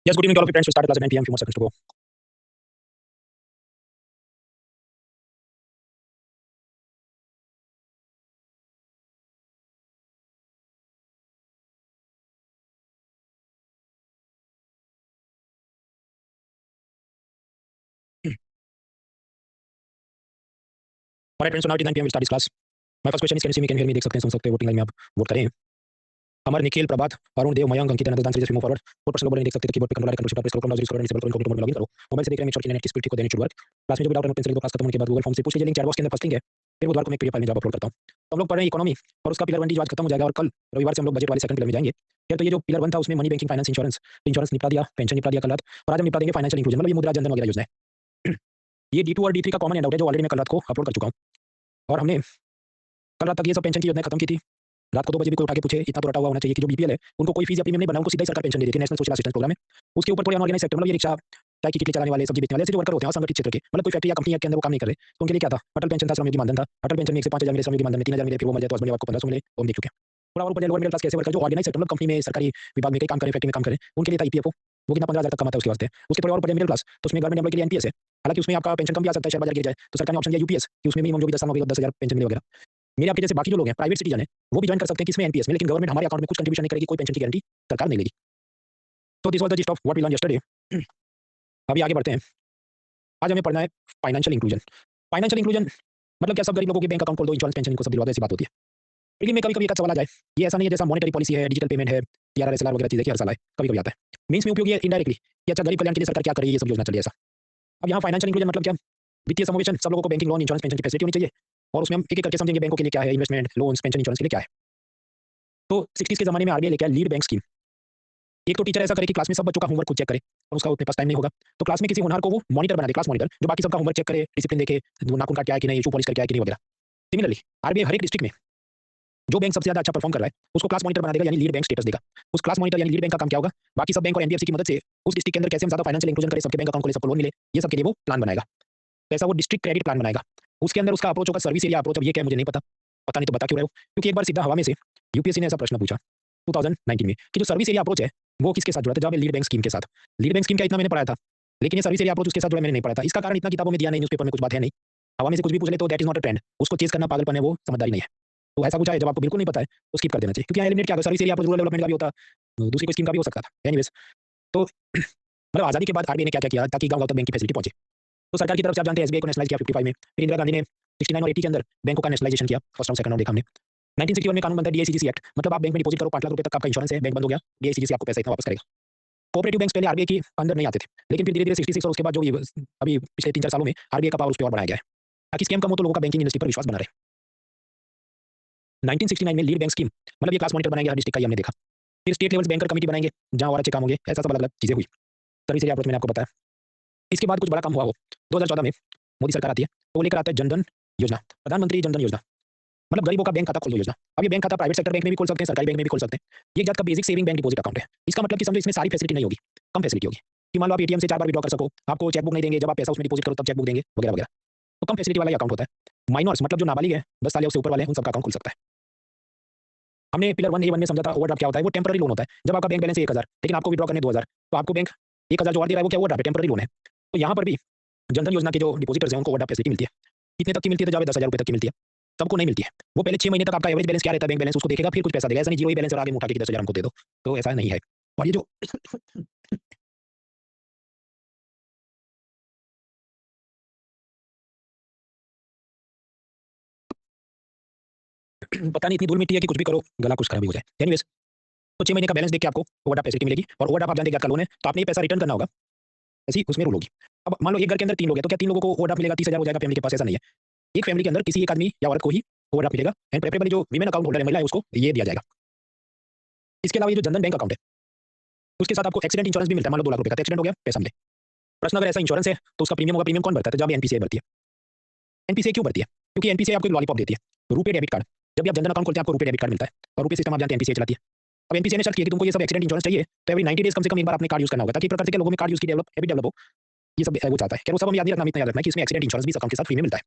Yes, good evening to all of you friends. We start at class at 9 p.m. Few more seconds to go. All right, friends. So now it is 9 p.m. We start this class. My first question is, can you see me? Can you hear me? देख सकते हैं, सुन सकते हैं. Voting line में आप vote करें. अमर, निखिल, प्रभात, अरुण, देव, मयंक, अंकित, अनंत, दान, move forward. 4% लोग बोलेंगे देख सकते हैं कीबोर्ड पे कंट्रोल आइकन प्रेस करो, ब्राउजर यूज करो, डिसेबल करो, इनकॉग्निटो मोड में लॉगिन करो. मोबाइल से देख रहे हैं, मेक श्योर कि नेट की स्पीड ठीक हो, then it should work. Class में जो भी डाउट है पेन से लिख दो. क्लास खत्म होने के बाद गूगल फॉर्म से पूछ लीजिए. लिंक चैट बॉक्स के अंदर फर्स्ट लिंक है. फिर वो द्वार को मैं पीडीएफ फाइल में जब अपलोड करता हूँ. तो हम लोग पढ़ रहे हैं इकोनॉमी और उसका पिलर 1 डी आज खत्म हो जाएगा और कल रविवार से हम लोग बजट वाले सेकंड पिलर में जाएंगे. यार तो ये जो पिलर 1 था उसमें मनी बैंकिंग फाइनेंस इंश्योरेंस निपटा दिया, पेंशन निपटा दिया कल रात. और आज हम निपटा देंगे फाइनेंशियल इंक्लूजन, मतलब ये मुद्रा जनधन वगैरह योजना है. ये D2 और D3 का कॉमन हैंडआउट है जो ऑलरेडी मैं कल रात को अपलोड कर चुका हूँ. और हमने कल रात तक ये सब पेंशन की योजना खत्म की थी. रात को 2 बजे भी कोई उठा के पूछे इतना तो रटा हुआ होना चाहिए कि जो बीपीएल है उनको कोई फीस या प्रीमियम नहीं बना, उनको सीधा ही सरकार पेंशन दे देती है. नेशनल सोशल असिस्टेंस प्रोग्राम है. उसके ऊपर थोड़े अनऑर्गेनाइज सेक्टर, मतलब ये रिक्शा चाय की किटली चलाने वाले, सब्जी बेचने वाले, ऐसे जो वर्कर होते हैं असंगठित क्षेत्र के, मतलब कोई फैक्ट्री या कंपनी के अंदर वो काम नहीं कर रहे, तो उनके लिए क्या था, अटल पेंशन था, श्रमयोगी मानधन था. अटल पेंशन में 1 से 5,000 मिले, श्रमयोगी मानधन में 3,000 मिले, फिर वो मर जाए तो हस्बैंड आपको 1,500 मिले, वो हम देख चुके हैं. थोड़ा और ऊपर लोअर मिडिल क्लास कैसे वर्कर जो ऑर्गेनाइज सेक्टर, मतलब कंपनी में, सरकारी विभाग में कहीं काम करें, फैक्ट्री में काम करें, उनके लिए था ईपीएफओ. वो कितना 15,000 तक कमाता है उसके वास्ते. उसके थोड़े और ऊपर मिडिल क्लास, तो उसमें गवर्नमेंट एम्प्लॉय के लिए एनपीएस है. हालांकि उसमें आपका पेंशन कम भी आ सकता है, शेयर बाजार गिर जाए तो सरकार ने ऑप्शन दिया यूपीएस कि उसमें मिनिमम जो भी 10 साल हो गए 10,000 पेंशन मिले वगैरह. मेरे आपके जैसे बाकी जो लोग हैं प्राइवेट सिटीजन है वो भी ज्वाइन कर सकते हैं किसमें, एनपीएस में, लेकिन गवर्नमेंट हमारे अकाउंट में कुछ कंट्रीब्यूशन नहीं करेगी, कोई पेंशन की गारंटी सरकार नहीं लेगी. तो this was the gist of what we learn yesterday. अभी आगे बढ़ते हैं. आज हमें पढ़ना है फाइनेंशियल इंक्लूजन. फाइनेंशियल इंक्लूजन मतलब क्या, सब गरीब लोगों के बैंक अकाउंट खोल दो, इंश्योरेंस पेंशन इनको सब दिलवा दो, ऐसी बात होती है. लेकिन में कभी-कभी एक सवाल आ जाए, ये ऐसा नहीं है जैसा मॉनेटरी पॉलिसी है, डिजिटल पेमेंट है, टीआरआर वगैरह चीजें कि हर साल आए, कभी-कभी आता है. मींस में उपयोगी है इनडायरेक्टली कि अच्छा गरीब कल्याण के लिए सरकार क्या कर रही है, ये सब योजना चली ऐसा. अब यहाँ फाइनेंशियल इंक्लूजन मतलब क्या, वित्तीय समावेशन, सब लोगों को बैंकिंग, लोन, इंश्योरेंस, पेंशन की फैसिलिटी होनी चाहिए. और उसमें हम एक-एक करके समझेंगे बैंकों के लिए क्या है, इन्वेस्टमेंट, लोन्स, पेंशन, इंश्योरेंस के लिए क्या है. तो 60s के ज़माने में आरबीआई लेके आया लीड बैंक स्कीम. एक तो टीचर ऐसा करे कि क्लास में सब बच्चों का होमवर्क खुद चेक करे और उसका उतने पास टाइम नहीं होगा, तो क्लास में किसी होनहार को वो मॉनिटर बना दे, क्लास मॉनिटर, जो बाकी सबका होमवर्क चेक करे, डिसिप्लिन देखे, नाखून काट के आया कि नहीं, शू पॉलिश करके आया कि नहीं वगैरह. सिमिलरली आरबीआई हर एक डिस्ट्रिक्ट में जो बैंक सबसे ज्यादा अच्छा परफॉर्म कर रहा है उसको क्लास मॉनिटर बना देगा, यानी लीड बैंक स्टेटस देगा. उस क्लास मॉनिटर यानी लीड बैंक का काम क्या होगा, बाकी सब बैंक और एनबीएफसी की मदद से उस डिस्ट्रिक्ट के अंदर कैसे हम ज्यादा फाइनेंशियल इंक्लूजन करें, सबके बैंक अकाउंट खोले, सबको लोन मिले, ये सब के लिए वो प्लान बनाएगा. ऐसा वो डिस्ट्रिक्ट क्रेडिट प्लान बनाएगा. उसके अंदर उसका अप्रोच होगा सर्विस एरिया अप्रोच. अब ये क्या मुझे नहीं पता, पता नहीं तो बता क्यों रहे हो, क्योंकि एक बार सीधा हवा में से यूपीएससी ने ऐसा प्रश्न पूछा 2019 में कि जो सर्विस एरिया अप्रोच है वो किसके साथ जुड़ा था, जब लीड बैंक स्कीम के साथ. लीड बैंक स्कीम क्या, इतना मैंने पढ़ाया था, लेकिन ये सर्विस एरिया अप्रोच उसके साथ जुड़ा मैंने नहीं पढ़ा था. इसका कारण इतना किताबों में दिया नहीं, न्यूज़पेपर में कुछ बात है नहीं, हवा में से कुछ भी पूछ ले तो that is not a trend. उसको चेज करना पागलपन है, वो समझदारी नहीं है. तो ऐसा पूछा है जब आपको बिल्कुल नहीं पता है तो स्किप कर देना चाहिए, क्योंकि यहाँ एलिमिनेट क्या होगा, service area approach rural development का भी होता, दूसरी कोई स्कीम का भी हो सकता था. एनीवेज, तो मतलब आजादी के बाद आरबीआई ने क्या क्या किया ताकि गाँव-गाँव तक बैंक की फैसिलिटी पहुंचे. तो सरकार की तरफ से आप जानते हैं एसबीआई को नेशनलाइज किया 55 में, फिर इंदिरा गांधी ने 69 और 80 के अंदर बैंकों का नेशनलाइजेशन किया. फर्स्ट राउंड सेकंड राउंड देखा हमने. 1961 में कानून बनता है डीआईसीजीसी एक्ट, मतलब आप बैंक में डिपॉजिट करो 5 लाख रुपए तक आपका इंश्योरेंस है, बैंक बंद हो गया, डीआईसीजीसी आपको पैसा इतना वापस करेगा. कोऑपरेटिव बैंक्स पहले आरबीआई के अंदर नहीं आते थे, लेकिन फिर धीरे-धीरे 66 और उसके बाद जो ये अभी पिछले 3-4 सालों में आरबीआई का पावर उस पे और बढ़ाया गया है ताकि स्कैम कम हो तो लोगों का बैंकिंग इंडस्ट्री पर विश्वास बना रहे. 1969 में लीड बैंक स्कीम, मतलब ये क्लास मॉनिटर बनाएंगे हर डिस्ट्रिक्ट का, ये हमने देखा. फिर स्टेट लेवल बैंकर कमेटी बनाएंगे जहां और अच्छे काम होंगे, ऐसा सब अलग-अलग चीजें हुई. सर्विस एरिया अप्रोच मैंने आपको बताया. इसके बाद कुछ बड़ा काम हुआ हो 2014 में मोदी सरकार आती है तो वो लेकर आता है जनधन योजना, प्रधानमंत्री जनधन योजना, मतलब गरीबों का बैंक खाता खोल दो योजना. अब ये बैंक खाता प्राइवेट सेक्टर बैंक में भी खोल सकते हैं, सरकारी बैंक में भी खोल सकते हैं. ये एक जात का basic saving bank deposit account है. इसका मतलब कि समझो इसमें सारी फैसिलिटी नहीं होगी, कम फैसिलिटी होगी कि मान लो आप एटीएम से 4 बार विड्रॉ कर सको, आपको चेकबुक नहीं देंगे, जब आप पैसा उसमें डिपॉजिट करो तब चेकबुक देंगे वगैरह वगैरह. तो कम फैसिलिटी वाला अकाउंट होता है. माइनर्स मतलब जो नाबालिग है 10 साल या उससे ऊपर वाले हैं, उन सबका अकाउंट खुल सकता है. हमने पिलर 1A1 में समझा था ओवरड्राफ्ट क्या होता है. वो टेम्पररी लोन होता है. जब आपका बैंक बैलेंस है 1000 लेकिन आपको विड्रॉ करने 2000, तो आपको बैंक 1000 जो और दे रहा है वो क्या, ओवरड्राफ्ट है, टेम्पररी लोन है. तो यहाँ पर भी जनधन योजना के जो डिपॉजिटर्स हैं उनको ओवरड्राफ्ट फैसिलिटी मिलती है. कितने तक की मिलती है, तो जब 10,000 रुपए तक की मिलती है. सबको नहीं मिलती है. वो पहले 6 महीने तक आपका एवरेज बैलेंस क्या रहता है बैंक बैलेंस उसको देखेगा, फिर कुछ पैसा देगा. ऐसा नहीं जीरो ही बैलेंस और आगे उठा के 10,000 हमको दे दो, तो ऐसा नहीं है. और ये जो पता नहीं इतनी धूल मिट्टी है कि कुछ भी करो गला कुछ खराब ही हो जाए. एनीवेज, तो 6 महीने का बैलेंस देख के आपको ओवरड्राफ्ट फैसिलिटी मिलेगी. और ओवरड्राफ्ट आप जानते हैं क्या लोन है, तो आपने ये पैसा रिटर्न करना होगा, ऐसी उसमें रूल होगी. अब मान लो एक घर के अंदर 3 लोग हैं, तो क्या 3 लोगों को ओवरड्राफ्ट मिलेगा, 30,000 हो जाएगा फैमिली के पास, ऐसा नहीं है. एक फैमिली के अंदर किसी एक आदमी या औरत को ही ओवरड्राफ्ट मिलेगा. एंड प्रेफरेबली जो वीमेन अकाउंट होल्डर है, महिला है, उसको ये दिया जाएगा. इसके अलावा ये जो जनधन बैंक अकाउंट है उसके साथ आपको एक्सीडेंट इंश्योरेंस भी मिलता है. मान लो 2 लाख रुपए का एक्सीडेंट हो गया, पैसा मिले. प्रश्न, अगर ऐसा इंश्योरेंस है तो उसका प्रीमियम होगा. प्रीमियम कौन भरता है, तो जब एनपीसीआई भरती है. एनपीसीआई क्यों भरती है, क्योंकि एनपीसीआई आपको एक लॉलीपॉप देती है, रुपए डेबिट कार्ड. जब भी आप जनधन अकाउंट खोलते हैं आपको रुपए डेबिट कार्ड मिलता है, और रुपए सिस्टम आप जानते हैं एनपीसीआई चलाती है. अब एनपीसीआई ने शर्त की है कि तुमको ये सब एक्सीडेंट इंश्योरेंस चाहिए, तो एवरी 90 डेज कम से कम एक बार अपने कार्ड यूज करना होगा, ताकि प्रकृति के लोगों में कार्ड यूज की डेवलप हैबिट डेवलप हो. ये सब वो चाहता है. क्या वो सब हम याद नहीं रखना, इतना याद रखना है कि इसमें एक्सीडेंट इंश्योरेंस भी इस अकाउंट के साथ फ्री में मिलता है.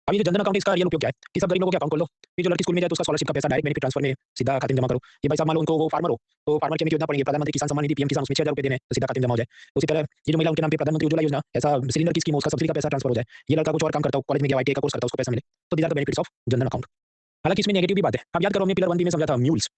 अब ये जो जनधन अकाउंट है इसका रियल उपयोग क्या है कि सब गरीब लोगों के अकाउंट खोल लो, फिर जो लड़की स्कूल में जाए तो उसका स्कॉलरशिप का पैसा डायरेक्ट बेनिफिट ट्रांसफर में सीधा खाते में जमा करो। ये भाई साहब मान लो उनको वो फार्मर हो तो फार्मर के में योजना पड़ेगी प्रधानमंत्री किसान सम्मान निधि पीएम किसान उसमें 6000 रुपए देने तो सीधा खाते में जमा हो जाए। उसी तरह ये जो महिला उनके नाम पे प्रधानमंत्री उज्ज्वला योजना ऐसा सिलेंडर की स्कीम उसका सब्सिडी का पैसा ट्रांसफर हो जाए। ये लड़का कुछ और काम करता हो कॉलेज में गया आईटीआई का कोर्स करता है उसको पैसा मिले तो these are the benefits of Jan Dhan account. हालांकि इसमें नेगेटिव भी बात है। अब याद करो हमने पिलर 1 में समझा था म्यूल्स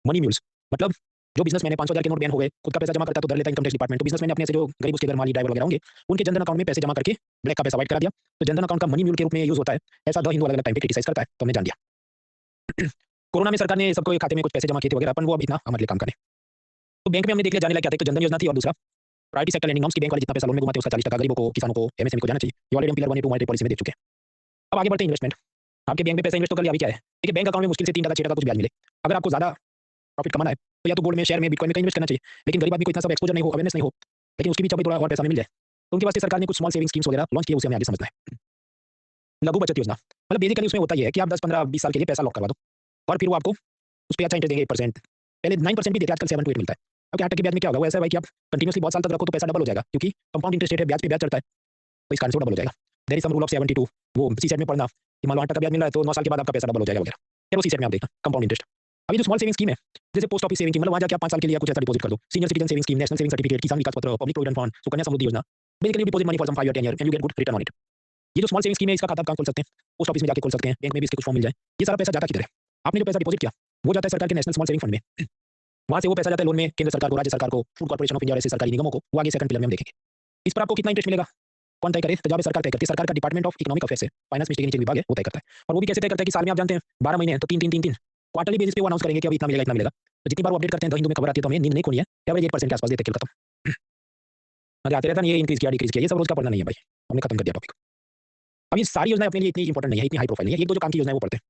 मनी म्यूल्स मतलब जो बिजनेसमैन है 500,000 के नोट बैन हो गए खुद का पैसा जमा करता है तो डर लेता है इनकम टैक्स डिपार्टमेंट। तो बिजनेसमैन अपने से जो गरीब उसके घर माली ड्राइवर वगैरह होंगे उनके जनधन अकाउंट में पैसे जमा करके ब्लैक का पैसा व्हाइट करा दिया। तो जनधन अकाउंट का मनी म्यूल के रूप में यूज होता है ऐसा द हिंदू अलग अलग टाइम पे क्रिटिसाइज करता है तो हमने जान दिया। कोरोना में सरकार ने सबको एक खाते में कुछ पैसे जमा किए थे वगैरह अपन वो अब इतना हमारे लिए काम करें। तो बैंक में हमने देख लिया जाने लगा क्या था। तो जनधन योजना थी और दूसरा प्रायोरिटी सेक्टर लैंडिंग नॉर्म्स की बैंक वाले जितना पैसा लोन में घुमाते हैं उसका 40% गरीबों को किसानों को एमएसएमई को जाना चाहिए। ये ऑलरेडी हम पिलर 1 2 मॉनेटरी पॉलिसी में देख चुके हैं। अब आगे बढ़ते हैं इन्वेस्टमेंट। आपके बैंक में पैसा इन्वेस्ट तो कर लिया अभी क्या है देखिए बैंक अकाउंट में मुश्किल से 3% 6% कुछ ब्याज मिले। अगर आपको ज्यादा प्रॉफिट कमाना है तो या तो गोल्ड में शेयर में बिटकॉइन में कहीं इन्वेस्ट करना चाहिए। लेकिन गरीब आदमी को इतना सब एक्सपोजर नहीं हो अवेयरनेस नहीं हो लेकिन उसके भी जब थोड़ा और पैसा मिल जाए तो उनके वास्ते सरकार ने कुछ स्मॉल सेविंग स्कीम्स वगैरह लॉन्च किए उसे हमें आगे समझना है। लघु बचत योजना मतलब बेसिकली उसमें होता ही है कि आप 10 15 20 साल के लिए पैसा लॉक करवा दो और फिर वो आपको उस पर अच्छा इंटरेस्ट देंगे 8%। पहले 9% भी देते आजकल 7 to 8 मिलता है। अब 8% ब्याज में क्या होगा वो ऐसा है भाई कि आप कंटिन्यूसली बहुत साल तक रखो तो पैसा डबल हो जाएगा क्योंकि कंपाउंड इंटरेस्ट रेट है ब्याज पे ब्याज चढ़ता है तो इस कारण से डबल हो जाएगा। There is some rule of 72 वो सी सेट में पढ़ना कि मान लो 8% ब्याज मिल रहा है तो 9 साल के बाद आपका पैसा डबल हो जाएगा वगैरह फिर वो सी सेट में आप देखना कंपाउंड इंटरेस्ट। अभी जो स्मॉल सेविंग स्कीम है जैसे पोस्ट ऑफिस सेविंग स्कीम मतलब वहां जाके आप 5 साल के लिए कुछ ऐसा डिपॉजिट कर दो। Senior citizen saving scheme national saving certificate Kisan Vikas Patra public provident fund Sukanya Samriddhi Yojana basically deposit money for some 5 or 10 years and you get good return on it। ये जो स्मॉल सेविंग स्कीम है इसका खाता आप कहाँ खोल सकते हैं पोस्ट ऑफिस में जाके खोल सकते हैं बैंक में भी इसके कुछ फॉर्म मिल जाए। ये सारा पैसा जाता किधर है आपने जो पैसा डिपॉजिट किया वो जाता है सरकार के नेशनल स्मॉल सेविंग फंड में। वहां से वो पैसा जाता है लोन में केंद्र सरकार को राज्य सरकार को फूड कॉर्पोरेशन ऑफ इंडिया और ऐसे सरकारी निगमों को वो आगे सेकंड पिलर में हम देखेंगे। इस पर आपको कितना इंटरेस्ट मिलेगा कौन तय करे तो जब सरकार तय करती है। सरकार का डिपार्टमेंट ऑफ इकोनॉमिक अफेयर्स है फाइनेंस मिनिस्ट्री के नीचे विभाग है वो तय करता है और वो भी कैसे तय करता है कि साल में आप जानते हैं 12 महीने हैं तो 3 क्वार्टरली बेसिस पे वो अनाउंस करेंगे कि अभी इतना मिलेगा इतना मिलेगा। तो जितनी बार वो अपडेट करते हैं तो हिंदू में खबर आती है तो हमें नींद नहीं खोनी है एवरेज 8% के आसपास देते खत्म। अगर आते रहता नहीं ये इंक्रीज किया डिक्रीज किया ये सब रोज का पढ़ना नहीं है भाई हमने खत्म कर दिया टॉपिक। अब ये सारी योजना अपने लिए इतनी इंपॉर्टेंट नहीं है इतनी हाई प्रोफाइल नहीं है। एक दो जो काम की योजना है वो पढ़ते हैं।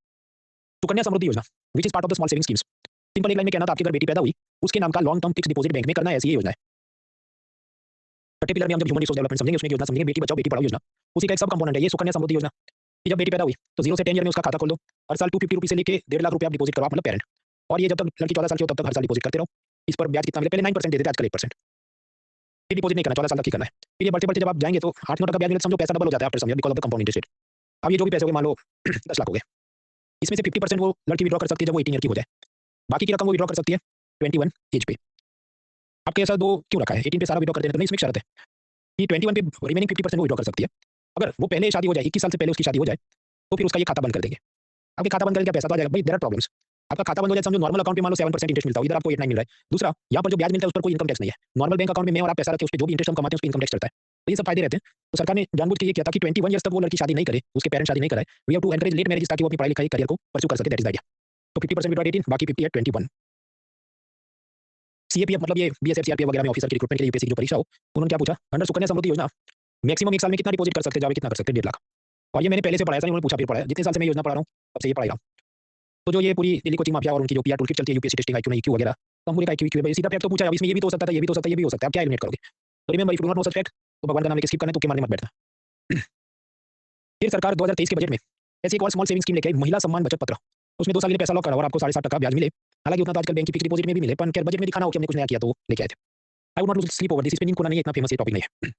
सुकन्या समृद्धि योजना which is part of the small saving schemes. Simple एक लाइन में कहना था आपके घर बेटी पैदा हुई उसके नाम का long term fix deposit bank में करना है ऐसी ये योजना है। छठे पिलर में हम जब ह्यूमन रिसोर्स डेवलपमेंट समझेंगे उसमें योजना समझेंगे बेटी बचाओ बेटी पढ़ाओ योजना उसी का एक सब कंपोनेंट है ये सुकन्या समृद्धि योजना। कि जब बेटी पैदा हुई तो 0 से 10 ईयर में उसका खाता खोल दो हर साल 250 रुपये से लेके 1.5 लाख रुपए आप डिपॉजिट करो मतलब पेरेंट और ये जब तक लड़की 14 साल की हो तब तक हर साल डिपॉजिट करते रहो। इस पर ब्याज कितना मिले पहले 9% देते थे आजकल 8%। ये डिपॉजिट नहीं करना 14 साल तक ही करना है। फिर ये बढ़ते बढ़ते जब आप जाएंगे तो 8-9 का ब्याज मिले समझो पैसा डबल हो जाता है after some year because of the compound interest rate. अब ये जो भी पैसे हो गए मान लो 10 लाख हो गए इसमें से 50% वो लड़की विड्रॉ कर सकती है जब वो 18 ईयर की हो जाए बाकी की रकम वो विड्रॉ कर सकती है 21 एज पे। आपके ऐसा दो क्यों रखा है 18 पे सारा विड्रॉ कर देना तो नहीं इसमें शर्त है कि 21 पे रिमेनिंग 50% वो विड्रॉ कर सकती है। अगर वो पहले शादी हो जाए 21 साल से पहले उसकी शादी हो जाए तो फिर उसका ये खाता बंद कर देंगे। आपके खाता बंद करके क्या पैसा तो आ जाएगा भाई देयर आर प्रॉब्लम्स। आपका खाता बंद हो जाए समझो नॉर्मल अकाउंट में मान लो 7% इंटरेस्ट मिलता है इधर आपको 8-9 मिल रहा है। दूसरा यहाँ पर जो ब्याज मिलता है उस पर कोई इनकम टैक्स नहीं है। नॉर्मल बैंक अकाउंट में मैं और आप पैसा रखते हैं उस पर जो भी इंटरेस्ट हम कमाते हैं उस पर इनकम टैक्स चलता है तो ये सब फायदे रहते हैं। तो सरकार ने जानबूझ के ये किया था कि 21 ईयर्स तक वो लड़की शादी नहीं करे उसके पेरेंट्स शादी नहीं कराए we have to encourage late marriage ताकि वो अपनी पढ़ाई लिखाई करियर को परस्यू कर सके दैट इज द आइडिया। तो 50% विड्रॉ 18 बाकी 50 at 21। सीएपीएफ मतलब ये बीएसएफ सीआरपीएफ वगैरह में ऑफिसर की रिक्रूटमेंट के लिए यूपीएससी की जो परीक्षा हो उन्होंने क्या पूछा अंडर सुकन्या समृद्धि योजना मैक्सिमम एक साल में कितना डिपॉजिट कर सकते हैं जावे कितना कर सकते हैं 1.5 लाख। और ये मैंने पहले से पढ़ाया था उन्होंने पूछा फिर पढ़ाया जितने साल से मैं योजना पढ़ा रहा हूँ तब से ये पढ़ाएगा। तो जो ये पूरी दिल्ली कोचिंग माफिया और उनकी जो पीआर टूलकिट चलती है यूपीएससी टेस्टिंग आईक्यू नहीं क्यू वगैरह तो हम पूरे आईक्यू क्यू सीधा पैप तो पूछा इसमें ये भी तो हो सकता था ये भी तो हो सकता है ये भी हो सकता है आप क्या एलिमिनेट करोगे। तो remember if you do not know such fact तो भगवान का नाम लेके स्किप करना तो के मारने मत बैठना। फिर सरकार 2023 के बजट में ऐसी एक और स्मॉल सेविंग स्कीम लेके आई महिला सम्मान बचत पत्र उसमें 2 साल के लिए पैसा लॉक करा और आपको 7.5% ब्याज मिले। हालांकि उतना तो आजकल बैंक की फिक्स डिपॉजिट में भी मिले पर बजट में दिखाना हो कि हमने कुछ नया किया तो लेके आए थे। I would not lose sleep over this इस पे नींद खोना नहीं है इतना फेमस ये टॉपिक नहीं है।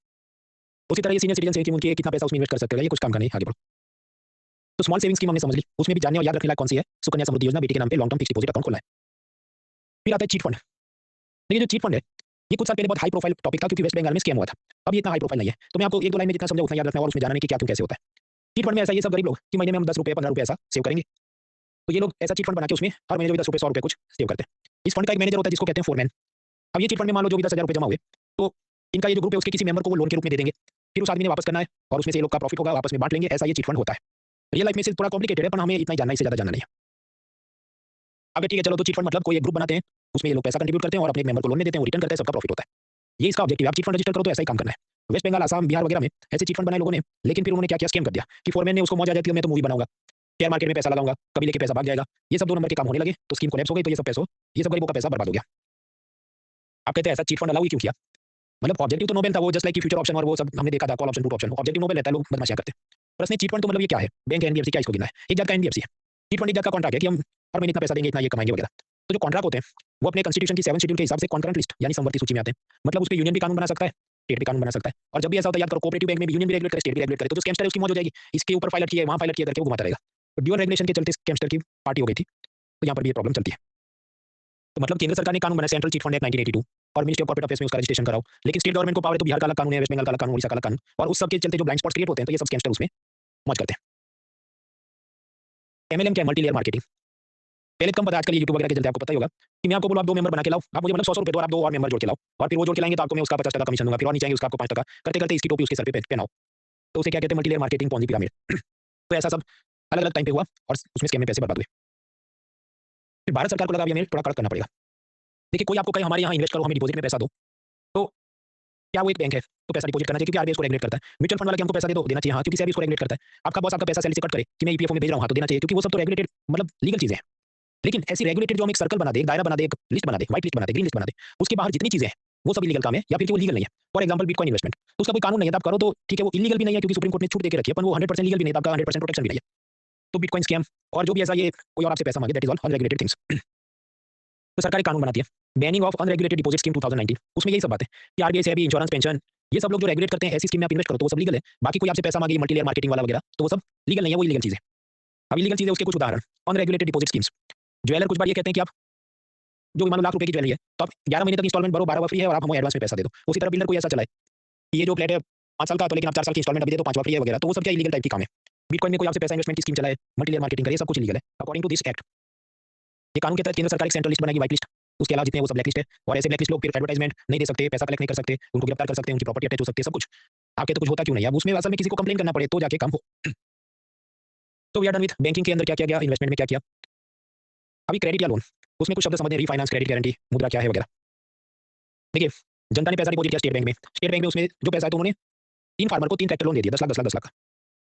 उसी तरह ये सीनियर सिटीजन सेविंग उनके कितना पैसा उसमें इन्वेस्ट कर सकते हैं ये कुछ काम का नहीं आगे बढ़ो। तो स्मॉल सेविंग स्कीम हमने समझ ली उसमें भी जानने और याद रखने लायक कौन सी है सुकन्या समृद्धि योजना बेटी के नाम पे long term fix deposit account खोलना है। फिर आता है चीट फंड। देखिए जो चीट फंड है ये कुछ साल पहले बहुत हाई प्रोफाइल टॉपिक था क्योंकि वेस्ट बंगाल में स्कैम हुआ था। अब ये इतना हाई प्रोफाइल नहीं है तो मैं आपको 1-2 लाइन में जितना समझा उतना याद रखना और उसमें जानना नहीं कि क्या क्यों कैसे होता है। चीट फंड में ऐसा ये सब गरीब लोग कि महीने में हम 10 रुपये 15 रुपये ऐसा सेव करेंगे तो ये लोग ऐसा चीट फंड बना के उसमें हर महीने जो भी 10 रुपये 100 रुपये कुछ सेव करते हैं। इस फंड का एक मैनेजर होता है जिसको कहते हैं फोरमैन। अब ये चीट फंड में मान लो जो भी 10,000 रुपये जमा हुए तो इनका ये जो ग्रुप है उसके किसी मेंबर को वो लोन के रूप में दे देंगे फिर उस आदमी ने वापस करना है और उसमें से ये लोग का प्रॉफिट होगा वापस में बांट लेंगे ऐसा ये चीट फंड होता है। रियल लाइफ में से थोड़ा कॉम्प्लिकेटेड है पर हमें इतना ही जानना इससे ज़्यादा जानना नहीं है। अब ठीक है चलो तो चीट फंड मतलब कोई एक ग्रुप बनाते हैं उसमें ये लोग पैसा कंट्रीब्यूट करते हैं और अपने मेंबर को लोन में देते हैं वो रिटर्न करते हैं सबका प्रॉफिट होता है। ये इसका ऑब्जेक्टिव है। आप चीट फंड रजिस्टर करो तो ऐसा ही काम करना है। वेस्ट बंगाल आसाम बिहार वगैरह में ऐसे चीट फंड बनाए लोगों ने लेकिन फिर उन्होंने क्या किया स्कैम कर दिया कि फोरमैन ने उसको मौज आ जाती है मैं तो मूवी बनाऊंगा शेयर मार्केट में पैसा लगाऊंगा कभी लेके पैसा भाग जाएगा ये सब 2 नंबर के काम होने लगे तो स्कीम कोलैप्स हो गई तो ये सब गरीबों का पैसा बर्बाद हो गया। आप कहते हैं ऐसा चीट फंड अलाउ क्यों किया मतलब ऑब्जेक्टिव तो नोबेल था वो जस्ट लाइक फ्यूचर ऑप्शन और वो सब हमने देखा था call option put option objective Nobel रहता है लोग बदमाशियां करते हैं। पर इसमें चीट फंड तो मतलब ये क्या है बैंक एनबीएफसी क्या इसको गिना है एक जात का एनबीएफसी है। चीट फंड एक जात का कॉन्ट्रैक्ट है कि हम हर महीने इतना पैसा देंगे इतना ये कमाएंगे वगैरह। तो जो कॉन्ट्रैक्ट होते हैं वो अपने कॉन्स्टिट्यूशन की 7 शेड्यूल के हिसाब से कॉन्करेंट लिस्ट यानी समवर्ती सूची में आते हैं मतलब उस पर यूनियन भी कानून बना सकता है स्टेट भी कानून बना सकता है। और जब भी ऐसा होता है याद करो, कोऑपरेटिव बैंक में भी यूनियन भी रेगुलेट करे, स्टेट भी रेगुलेट करे, तो जो स्कैमस्टर है उसकी मौज हो जाएगी। इसके ऊपर फाइल किया है, वहाँ फाइल किया करके वो घुमाता रहेगा। तो ड्यूअल रेगुलेशन के चलते स्कैमस्टर की पार्टी हो गई थी। तो यहाँ पर भी ये प्रॉब्लम चलती है। तो मतलब केंद्र सरकार ने कानून बनाया, सेंट्रल चिट फंड एक्ट 1982, और मिनिस्ट्री ऑफ कॉर्पोरेट अफेयर्स में उसका रजिस्ट्रेशन कराओ। लेकिन स्टेट गवर्नमेंट को पावर है, तो बिहार का अलग कानून है, वेस्ट बंगाल का अलग कानून, उड़ीसा का अलग कानून, और उस सब के चलते जो ब्लाइंड स्पॉट्स क्रिएट होते हैं, तो ये सब स्कैमस्टर उसमें मौज करते हैं। एमएलएम क्या है? Multi layer marketing. पहले कम पता, आजकल यूट्यूब वगैरह के चलते आपको पता ही होगा कि मैं आपको बोलूँ आप 2 मेंबर बना के लाओ, आप मुझे मतलब 100 रुपए दो और आप 2 और मेंबर जोड़ के लाओ, और फिर वो जोड़ के लाएंगे तो आपको मैं उसका 50% कमीशन दूंगा, फिर और नीचे आएंगे उसका आपको 5%, करते करते इसकी टोपी उसके सर पे पहनाओ। तो उसे क्या कहते हैं? Multi layer marketing, Ponzi pyramid. तो ऐसा सब अलग अलग टाइम पे हुआ और उसमें स्कैम में पैसे बर्बाद हुए। फिर भारत सरकार को लगा अब हमें थोड़ा कड़क करना पड़ेगा। देखिए, कोई आपको कहे हमारे यहाँ इन्वेस्ट करो, हमें डिपॉजिट में पैसा दो, तो क्या वो एक बैंक है तो पैसा डिपॉजिट करना चाहिए, क्योंकि आरबीआई उसको रेगुलेट करता है। म्यूचुअल फंड वाला कि हमको पैसा दे दो, देना चाहिए हाँ, क्योंकि सेबी उसको रेगुलेट करता है। आपका बॉस आपका पैसा सैलरी से कट करे कि मैं ईपीएफओ में भेज रहा हूँ, हाँ तो देना चाहिए, क्योंकि वो सब तो रेगुलेटेड मतलब लीगल चीजें हैं। लेकिन ऐसी रेगुलेटेड जो हम एक सर्कल बना दे, एक दायरा बना दे, एक लिस्ट बना दे, व्हाइट लिस्ट बना दे, ग्रीन लिस्ट बना दे, उसके बाहर जितनी चीजें हैं वो सब इलीगल काम है, या फिर कि वो लीगल नहीं है। फॉर एग्जांपल बिटकॉइन इन्वेस्टमेंट, तो उसका कोई कानून नहीं है, तो आप करो तो ठीक है, वो इलीगल भी नहीं है क्योंकि सुप्रीम कोर्ट ने छूट देके रखी है, पर वो 100% लीगल भी नहीं है, तो आपका 100% प्रोटेक्शन भी नहीं है। तो बिटकॉइन स्कैम और जो भी ऐसा ये कोई और आपसे पैसा मांगे, that is all unregulated things. तो सरकार एक कानून बनाती है, banning of unregulated deposit scheme 2019, उसमें यही सब बात है कि आरबीआई से भी इंश्योरेंस पेंशन ये सब लोग जो रेगुलेट करते हैं ऐसी स्कीम में आप इन्वेस्ट करो तो वो सब लीगल है। बाकी कोई आपसे पैसा मांगे मल्टी लेयर मार्केटिंग वाला वगैरह, तो वो सब लीगल नहीं है, वो इलीगल चीज है। अब इलीगल चीज है उसके कुछ उदाहरण, अनरेगुलेटेड डिपॉजिट स्कीम्स। ज्वेलर कुछ बार ये कहते हैं कि आप जो मान लो लाख रुपए की ज्वेलरी है, तो आप 11 महीने तक इंस्टॉलमेंट भरो, 12वां फ्री है, और आप हमें एडवांस में पैसा दे दो। उसी तरह बिल्डर कोई ऐसा चलाए कि ये जो फ्लैट है 5 साल का, तो लेकिन आप 4 साल की इंस्टॉलमेंट अभी दे दो, 5वां फ्री है वगैरह, तो वो सब क्या इलीगल टाइप की काम है। बिटकॉइन में कोई आपसे पैसा इन्वेस्टमेंट की स्कीम चलाए, मल्टी लेयर मार्केटिंग करे, सब कुछ इलीगल है अकॉर्डिंग टू दिस एक्ट। ये कानून के तहत केंद्र सरकार एक सेंट्रल लिस्ट बनाएगी, व्हाइट लिस्ट, उसके अलावा जितने हैं वो सब ब्लैक लिस्ट है, और ऐसे ब्लैक लिस्ट लोग फिर एडवर्टाइजमेंट नहीं दे सकते, पैसा कलेक्ट नहीं कर सकते, उनको गिरफ्तार कर सकते हैं, उनकी प्रॉपर्टी अटैच हो सकती है, सब कुछ। आपके तो कुछ होता क्यों नहीं है, अब उसमें असल में किसी को कंप्लेन करना पड़े तो जाके काम हो। तो we are done with banking के अंदर क्या किया गया, इन्वेस्टमेंट में क्या किया। अभी क्रेडिट या लोन, उसमें कुछ शब्द समझने, रीफाइनेंस, क्रेडिट गारंटी, मुद्रा क्या है वगैरह। देखिए, जनता ने पैसा डिपॉजिट किया स्टेट बैंक में, स्टेट बैंक में उसमें जो पैसा है तो उन्होंने 3 फार्मर को 3 ट्रैक्टर लोन दे दिया, 10 लाख 10 लाख 10 लाख का।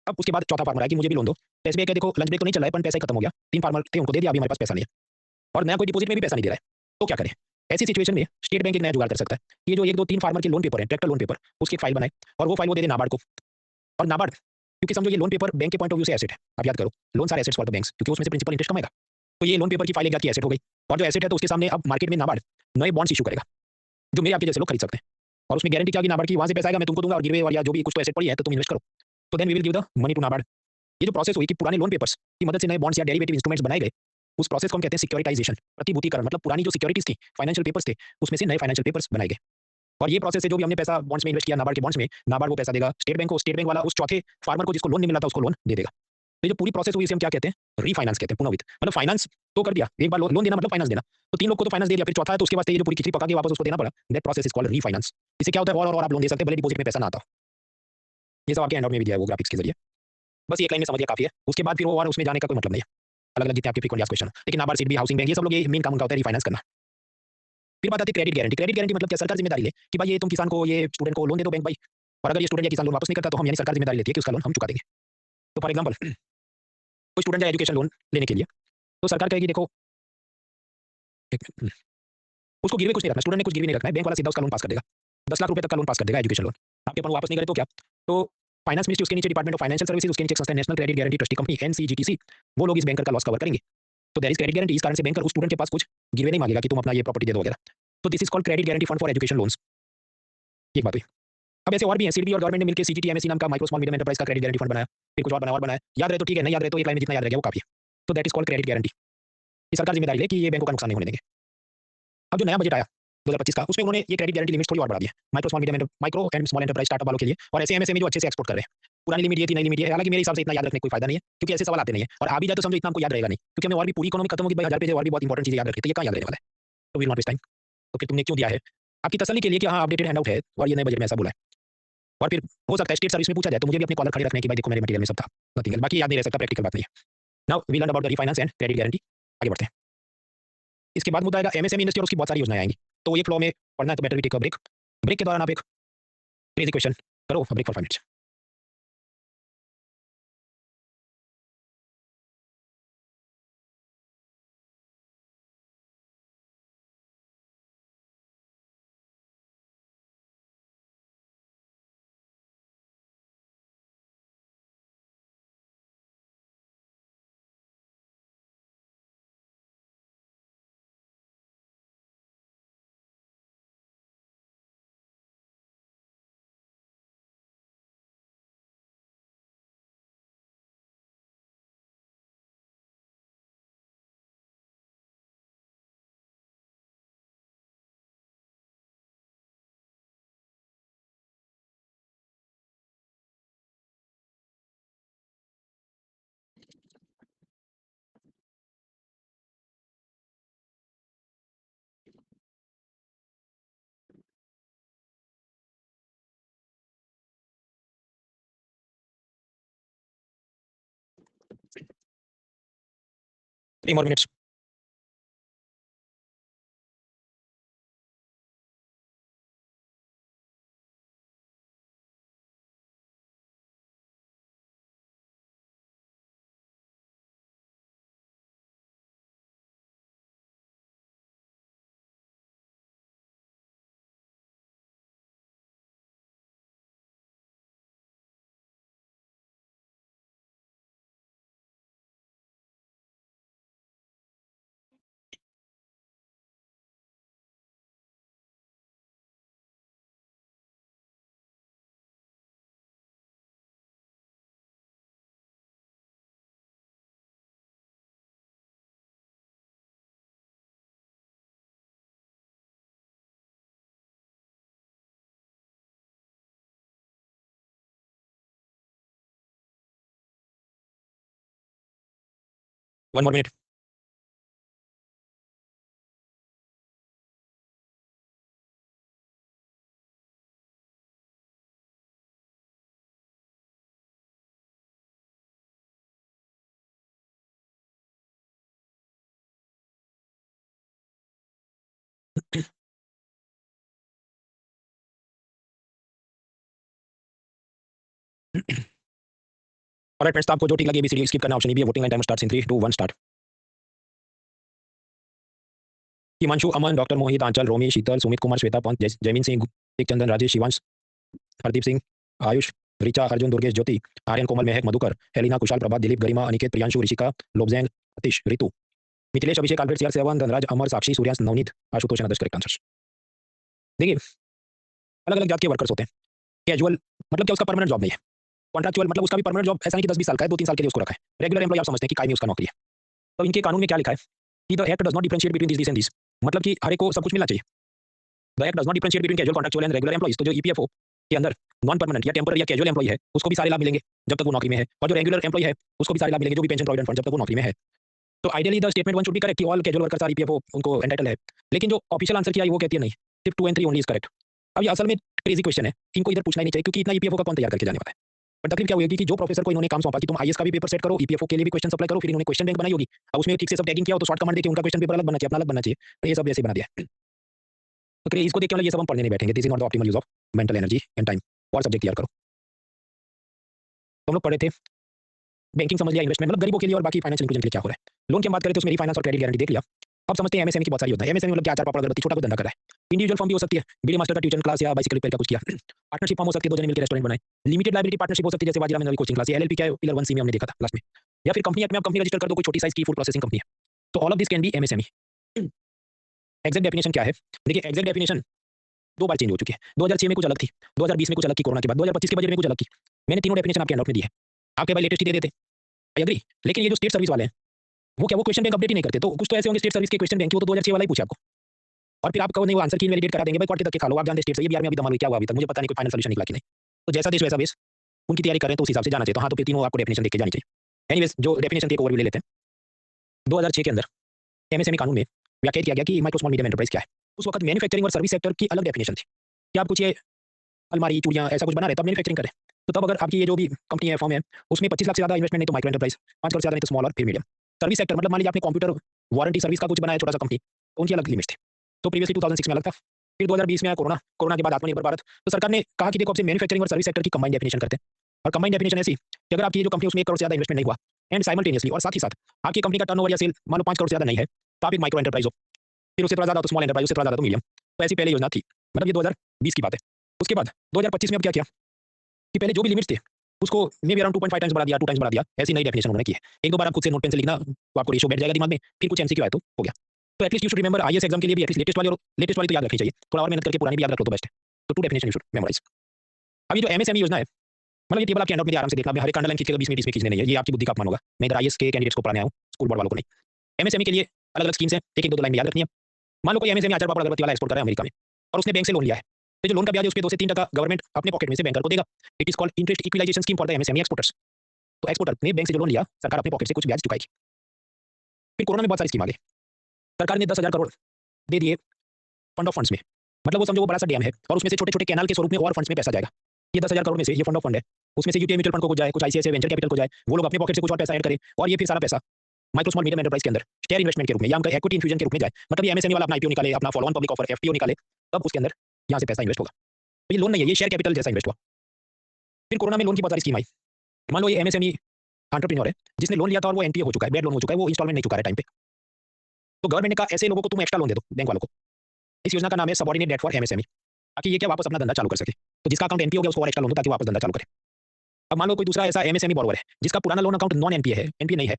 अब उसके बाद चौथा फार्मर आया कि मुझे भी लोन दो, तो एसबीआई कहे देखो लंच ब्रेक तो नहीं चल रहा है, पर पैसा ही खत्म हो गया, 3 फार्मर थे उनको दे दिया, अभी हमारे पास पैसा नहीं है, और नया कोई डिपॉजिट में भी पैसा नहीं दे रहा है, तो क्या करें। ऐसी सिचुएशन में स्टेट बैंक एक नया जुगाड़ कर सकता है, ये जो 1 2 3 फार्मर के लोन पेपर है, ट्रैक्टर लोन पेपर, उसकी एक फाइल बनाए और वो फाइल वो दे दे नाबार्ड को। और नाबार्ड, क्योंकि समझो ये लोन पेपर बैंक के पॉइंट ऑफ व्यू से एसेट है, आप याद करो, लोन सारे एसेट्स फॉर द बैंक्स, क्योंकि उसमें से प्रिंसिपल इंटरेस्ट कमाएगा। तो ये लोन पेपर की फाइल एक जात की एसेट हो गई, और जो एसेट है तो उसके सामने अब मार्केट में नाबार्ड नए बॉन्ड्स इशू करेगा, जो मेरे आपके जैसे लोग खरीद सकते हैं, और उसमें गारंटी क्या होगी नाबार्ड की, वहां से पैसा आएगा मैं तुमको दूंगा, और गिरवे और या जो भी कुछ तो एसेट पड़ी है तो तुम इन्वेस्ट करो, तो then we will give the money to NABARD. ये जो प्रोसेस हुई कि पुराने लोन पेपर्स की मदद से नए बॉन्ड्स या डेरिवेटिव इंस्ट्रूमेंट्स बनाए गए, उस प्रोसेस को हम कहते हैं सिक्योरिटाइजेशन, प्रतिभूतिकरण, मतलब पुरानी जो सिक्योरिटीज थी, फाइनेंशियल पेपर्स थे, उसमें से नए फाइनेंशियल पेपर्स बनाए गए। और ये प्रोसेस है जो भी हमने पैसा बॉन्ड्स में इन्वेस्ट किया नाबार्ड के बॉन्ड्स में, नाबार्ड वो पैसा देगा स्टेट बैंक को, स्टेट बैंक वाला उस चौथे फार्मर को जिसको लोन नहीं मिला था उसको लोन दे देगा। तो ये जो पूरी प्रोसेस हुई इसे हम क्या कहते हैं, रीफाइनेंस कहते हैं, पुनर्वित्त, मतलब फाइनेंस तो कर दिया, एक बार लोन देना मतलब फाइनेंस देना, तो 3 लोग को तो फाइनेंस दे दिया, फिर चौथा है तो उसके वास्ते ये जो पूरी खिचड़ी पका के वापस उसको देना पड़ा, that process is called refinance. इससे क्या होता है, और आप लोन दे सकते हैं भले डिपॉजिट में पैसा ना आता हो। ये सब आपके हैंडआउट में भी दिया है वो ग्राफिक्स के जरिए, बस एक लाइन में समझ लिया काफी है, उसके बाद फिर वो और उसमें जाने का कोई मतलब नहीं है। अलग अलग जितने आपके फ्रीक्वेंट क्वेश्चन, लेकिन नाबार्ड सीट भी, हाउसिंग बैंक, ये सब लोग ये मेन काम उनका होता है रिफाइनेंस करना। फिर बात आती है क्रेडिट गारंटी। क्रेडिट गारंटी मतलब क्या, सरकार जिम्मेदारी ले कि भाई ये तुम किसान को, ये स्टूडेंट को लोन दे दो बैंक भाई, और अगर ये स्टूडेंट या किसान लोन वापस नहीं करता तो हम यानी सरकार जिम्मेदारी लेती है कि उसका लोन हम चुका देंगे। तो फॉर एग्जाम्पल कोई स्टूडेंट जाए एजुकेशन लोन लेने के लिए, तो सरकार कहेगी देखो उसको गिरवी कुछ नहीं रखना, स्टूडेंट ने कुछ गिरवी नहीं रखना है, बैंक वाला सीधा उसका लोन पास कर देगा, 10 लाख रुपए तक का लोन पास कर देगा एजुकेशन लोन। आपके अपन वापस नहीं करे तो क्या, तो फाइनेंस मिनिस्ट्री, उसके नीचे डिपार्टमेंट ऑफ फाइनेंशियल सर्विसेज, उसके नीचे एक संस्था है national credit guarantee trustee company NCGTC, वो लोग इस बैंकर का लॉस कवर करेंगे। तो देयर इज क्रेडिट गारंटी, इस कारण से बैंकर उस स्टूडेंट के पास कुछ गिरवी नहीं मांगेगा कि तुम अपना ये प्रॉपर्टी दे दो वगैरह। तो this is called credit guarantee fund for education loans. एक बात हुई। अब ऐसे और भी हैं, सीडबी और गवर्नमेंट ने मिलकर सीजीटी एमएससी नाम का माइक्रो स्मॉल मीडियम एंटरप्राइज का क्रेडिट गारंटी फंड बनाया, फिर कुछ और बनाया और बनाया, याद रहे तो ठीक है, नहीं याद रहे तो एक लाइन में जितना याद रह गया वो काफी है। तो that is called credit guarantee, ये सरकार जिम्मेदारी ले कि ये बैंकों का नुकसान नहीं होने देंगे। अब जो नया बजट आया 2025 का, उसमें उन्होंने ये क्रेडिट गारंटी लिमिट थोड़ी और बढ़ा दी है micro and small enterprise startup वालों के लिए, और ऐसे एमएसएमई जो अच्छे से एक्सपोर्ट कर रहे हैं। पुरानी लिमिट ये थी, नई लिमिट है, हालांकि मेरे हिसाब से इतना याद रखने का कोई फायदा नहीं है, क्योंकि ऐसे सवाल आते नहीं है, और आ भी जाए तो समझो इतना हमको याद रहेगा नहीं, क्योंकि हमें और भी पूरी इकोनॉमी खत्म होगी भाई, 1000 पेज और भी बहुत इंपॉर्टेंट चीजें याद रखी, तो ये कहाँ याद रहने वाला है। तो विल नॉट वेस्ट टाइम। तो फिर तुमने क्यों दिया है, आपकी तसल्ली के लिए कि हाँ अपडेटेड हैंडआउट है और ये नए बजट में ऐसा बोला है। और फिर हो सकता है स्टेट सर्विस में पूछा जाए तो मुझे भी अपने कॉलर खड़े रखने की, भाई देखो मेरे मटेरियल में सब था, नथिंग, बाकी याद नहीं रह सकता, प्रैक्टिकल बात नहीं है। Now we learn about the refinance and credit guarantee, आगे बढ़ते हैं। इसके बाद मुद्दा आएगा एमएसएमई इंडस्ट्री और उसकी बहुत सारी योजनाएं आएंगी, तो एक फ्लो में पढ़ना है तो better we take a break. Break के दौरान आप एक क्रेजी क्वेश्चन करो, break for 5 minutes. 3 more minutes. One more minute. Alright friends, तो आपको जो ठीक लगे एबीसीडी स्किप करना ऑप्शन बी है। Voting time starts in 3 2 1 start. Himanshu, Aman, doctor Mohit, Anchal, Romi, Sheetal, Sumit Kumar, Shweta Pant, Jaymin Singh, Chandan, Rajesh, Shivansh, Hardeep Singh, Ayush, Richa, Arjun, Durgesh, Jyoti, Aryan, Komal, Mahak, Madhukar, Helena, Kushal, Prabhat, Dilip, Garima, Aniket, Priyanshu, Rishika, लोबजैन, Atish, Ritu, Mithilesh, Abhishek, Albert, CR, seven, Dhanraj, Amar, Sakshi, Suryansh, Navneet, Ashutosh, Adarsh correct answers. देखिए, अलग अलग जात के वर्कर्स होते हैं। कैजुअल मतलब क्या, उसका परमानेंट जॉब नहीं है। कॉन्ट्रैक्चुअल मतलब उसका भी परमानेंट जॉब ऐसा नहीं कि 10-20 साल का है, 2-3 साल के लिए उसको रखा है। रेगुलर एम्प्लॉय आप समझते हैं कि कायमी उसका नौकरी है। तो इनके कानून में क्या लिखा है कि the act does not differentiate between this and this, मतलब कि हर एक को सब कुछ मिलना चाहिए। The act does not differentiate between casual, contractual and regular employees. तो जो ईपीएफओ के अंदर नॉन परमानेंट या टेम्पररी या कैजुअल एम्प्लॉय है उसको भी सारे लाभ मिलेंगे जब तक वो नौकरी में है, और जो रेगुलर एम्प्लॉय है उसको भी सारे लाभ मिलेंगे, जो भी पेंशन प्रोविडेंट फंड, जब तक वो नौकरी में है। तो ideally the statement one should be correct कि all casual workers are EPFO, उनको एंटाइटल है। लेकिन जो ऑफिशियल आंसर किया है वो कहती है नहीं, सिर्फ 2 और 3 ओनली इज करेक्ट। अब ये असल में क्रेजी क्वेश्चन है, इनको इधर पूछना ही नहीं चाहिए क्योंकि इतना ईपीएफओ का कौन तैयार करके जाने वाला है। पर तकलीफ क्या होगी कि जो प्रोफेसर को इन्होंने काम सौंपा कि तुम आईएएस का भी पेपर सेट करो, ईपीएफओ के लिए भी क्वेश्चन अप्लाई करो, फिर इन्होंने क्वेश्चन बैंक बनाई होगी, अब उसमें ठीक से सब टैगिंग किया हो तो शॉर्ट कमांड देके उनका क्वेश्चन पेपर अलग बनना चाहिए, अपना अलग बनना चाहिए, तो ये सब ऐसे बना दिया है। तो क्रेज इसको देख के ये सब हम पढ़ने नहीं बैठेंगे। This is not the optimal use of mental energy and time. और सब्जेक्ट तैयार करो। तो हम लोग पढ़े थे बैंकिंग, समझ लिया, इन्वेस्टमेंट मतलब गरीबों के लिए और बाकी फाइनेंशियल इंक्लूजन के लिए क्या हो रहा है। लोन की बात करें तो उसमें रिफाइनेंस और क्रेडिट गारंटी देख लिया। अब समझते हैं एमएसएमई की बहुत सारी होता है। एमएसएमई मतलब क्या, 4 पापड़ अगरबत्ती, छोटा कोई धंधा कर रहा है। इंडिविजुअल फर्म भी हो सकती है, बीडी मास्टर का ट्यूशन क्लास या बाइसिकल रिपेयर का कुछ किया। पार्टनरशिप फर्म हो सकती है, 2 जने मिलकर रेस्टोरेंट बनाए। लिमिटेड लायबिलिटी पार्टनरशिप हो सकती है, जैसे वाजिरा में कोचिंग क्लास, या एलएलपी क्या है, पिलर 1 सी में हमने देखा था लास्ट में। या फिर कंपनी एक्ट में आप कंपनी रजिस्टर कर दो, कोई छोटी साइज की फूड प्रोसेसिंग कंपनी है। तो all of this can be MSME. Exact definition क्या है? देखिए, एग्जैक्ट डेफिनेशन 2 बार चेंज हो चुकी है। 2006 में कुछ अलग थी, 2020 में कुछ अलग की, कोरोना के बाद 2025 के बजट में कुछ अलग की। मैंने तीनों डेफिनेशन आपके हैंडआउट में दी है, आपके भाई लेटेस्ट ही दे देते। I agree. लेकिन ये जो स्टेट सर्विस वाले हैं वो क्या, वो क्वेश्चन बैंक अपडेट ही नहीं करते। तो कुछ तो ऐसे होंगे स्टेट सर्विस के क्वेश्चन बैंक, वो तो 2006 वाला ही पूछे आपको, और फिर आप कहो नहीं वो आंसर की इनवैलिडेट करा देंगे। भाई क्वार्टर तक के खा लो, आप जानते स्टेट से ये बिहार में अभी धमाल हुई, क्या हुआ अभी तक मुझे पता नहीं, कोई फाइनल सॉल्यूशन निकला कि नहीं। तो जैसा देश वैसा बेस, उनकी तैयारी करें तो उस हिसाब से जाना चाहिए। तो हाँ, तो फिर तीनों आपको डेफिनेशन देख के जानी चाहिए। एनीवेज, जो डेफिनेशन एक ओवरव्यू ले लेते हैं। 2006 के अंदर एमएसएमई कानून में व्याख्या किया गया कि माइक्रो स्मॉल मीडियम एंटरप्राइज क्या है। उस वक्त मैन्युफैक्चरिंग और सर्विस सेक्टर की अलग डेफिनेशन थी कि आप कुछ ये अलमारी, चूड़ियाँ ऐसा कुछ बना रहे तब मैन्युफैक्चरिंग करें। तो तब अगर आपकी ये जो भी कंपनी है, फर्म है, उसमें 25 लाख से ज़्यादा इन्वेस्टमेंट नहीं तो माइक्रो एंटरप्राइज, 5 करोड़ से ज़्यादा नहीं तो स्मॉल और फिर मीडियम। सर्विस सेक्टर मतलब मान लीजिए आपने कंप्यूटर वारंटी सर्विस का कुछ बनाया छोटा सा कंपनी, तो उनकी अलग लिमिट थी। तो प्रीवियसली 2006 में अलग था, फिर 2020 में आया कोरोना, कोरोना के बाद आत्मनिर्भर भारत। तो सरकार ने कहा कि देखो अब से मैन्युफैक्चरिंग और सर्विस सेक्टर की कंबाइंड डेफिनेशन करते हैं। और कंबाइंड डेफिनेशन ऐसी कि अगर आपकी ये जो कंपनी उसमें 1 करोड़ से ज़्यादा इन्वेस्टमेंट नहीं हुआ एंड साइमल्टेनियसली, और साथ ही साथ आपकी कंपनी का टर्नओवर या सेल मान लो 5 करोड़ से ज़्यादा नहीं है, तो आप एक माइक्रो एंटरप्राइज हो। फिर उससे थोड़ा ज़्यादा तो स्मॉल एंटरप्राइज, उससे थोड़ा ज़्यादा तो मीडियम। तो ऐसी पहले योजना थी, मतलब ये 2020 की बात है। उसके बाद 2025 में अब क्या किया कि पहले जो भी लिमिट्स थे उसको मे बी अराउंड 2.5 टाइम्स बढ़ा दिया, 2 टाइम्स बढ़ा दिया। ऐसी नई डेफिनेशन उन्होंने की है। एक दो बार आप खुद से नोट पेन से लिखना तो आपको रेशियो बैठ जाएगा दिमाग में, फिर कुछ एमसीक्यू आए तो हो गया। तो at least you should remember, IAS exam के लिए भी एटलीस्ट लेटेस्ट वाली तो याद रखनी चाहिए। थोड़ा और मेहनत करके पुरानी भी याद रख लो तो बेस्ट है। तो 2 डेफिनेशन यू शुड मेमोराइज। अभी जो एमएसएमई योजना है, मतलब ये टेबल आपके हैंडआउट में आराम से देखना, हर एक अंडरलाइन खींच के 20 मिनट इसमें खींचने नहीं है, ये आपकी बुद्धि का अपमान होगा। मैं इधर आईएएस के कैंडिडेट्स को पढ़ाने आया हूँ, स्कूल बोर्ड वालों को नहीं। एमएसएमई के लिए अलग अलग स्कीम्स हैं, एक एक दो लाइन में याद रखनी है। मान लो कोई एमएसएमई आचार पापड़ अगरबत्ती वाला एक्सपोर्ट कर रहा है अमेरिका में, और उसने बैंक से लोन लिया है, तो जो लोन का ब्याज है उसपे 2 से 3% गवर्नमेंट अपने पॉकेट में से बैंकर को देगा। It is called interest equalisation scheme for the MSME exporters. तो एक्सपोर्टर ने बैंक से जो लोन लिया, सरकार अपने पॉकेट से कुछ ब्याज चुकाएगी। फिर कोरोना में बहुत सारी स्कीम आ गई, सरकार ने 10,000 करोड़ दे दिए फंड ऑफ फंड्स में। मतलब वो समझो वो बड़ा सा डैम है और उसमें से छोटे छोटे कैनाल के स्वरूप में और फंड्स में पैसा जाएगा। ये 10,000 करोड़ में से ये फंड ऑफ फंड है, उसमें से यूटीआई म्यूचुअल फंड को कुछ जाए, कुछ आईसीआईसीआई वेंचर कैपिटल को जाए, वो लोग अपने पॉकेट से कुछ और पैसा ऐड करें, और ये फिर सारा पैसा माइक्रो स्मॉल मीडियम एंटरप्राइज के अंदर शेयर इन्वेस्टमेंट के रूप में या हमका इक्विटी इन्फ्यूजन के रूप में जाए, मतलब ये एमएसएमई वाला अपना आईपीओ निकाले, अपना follow on public offer FPO निकाले, तब उसके अंदर यहाँ से पैसा इन्वेस्ट होगा। तो ये लोन नहीं है, ये शेयर कैपिटल जैसा इन्वेस्ट हुआ। फिर कोरोना में लोन की बहुत सारी स्कीम आई। मान लो ये एमएसएमई एंटरप्रेन्योर है जिसने लोन लिया था और वो एनपीए हो चुका है, बैड लोन हो चुका है, वो इंस्टॉलमेंट नहीं चुका है टाइम पे। तो गवर्नमेंट ने कहा ऐसे लोगों को तुम एक्स्ट्रा लोन दे दो बैंक वालों को। इस योजना का नाम है सबऑर्डिनेट डेट फॉर एमएसएमई, ताकि ये क्या वापस अपना धंधा चालू कर सके। तो जिसका अकाउंट एनपीए हो गया उसको और एक्स्ट्रा लोन दो ताकि वापस धंधा चालू करे। अब मान लो कोई दूसरा ऐसा एमएसएमई बॉरोवर है जिसका पुराना लोन अकाउंट नॉन एनपीए है, एनपीए नहीं है,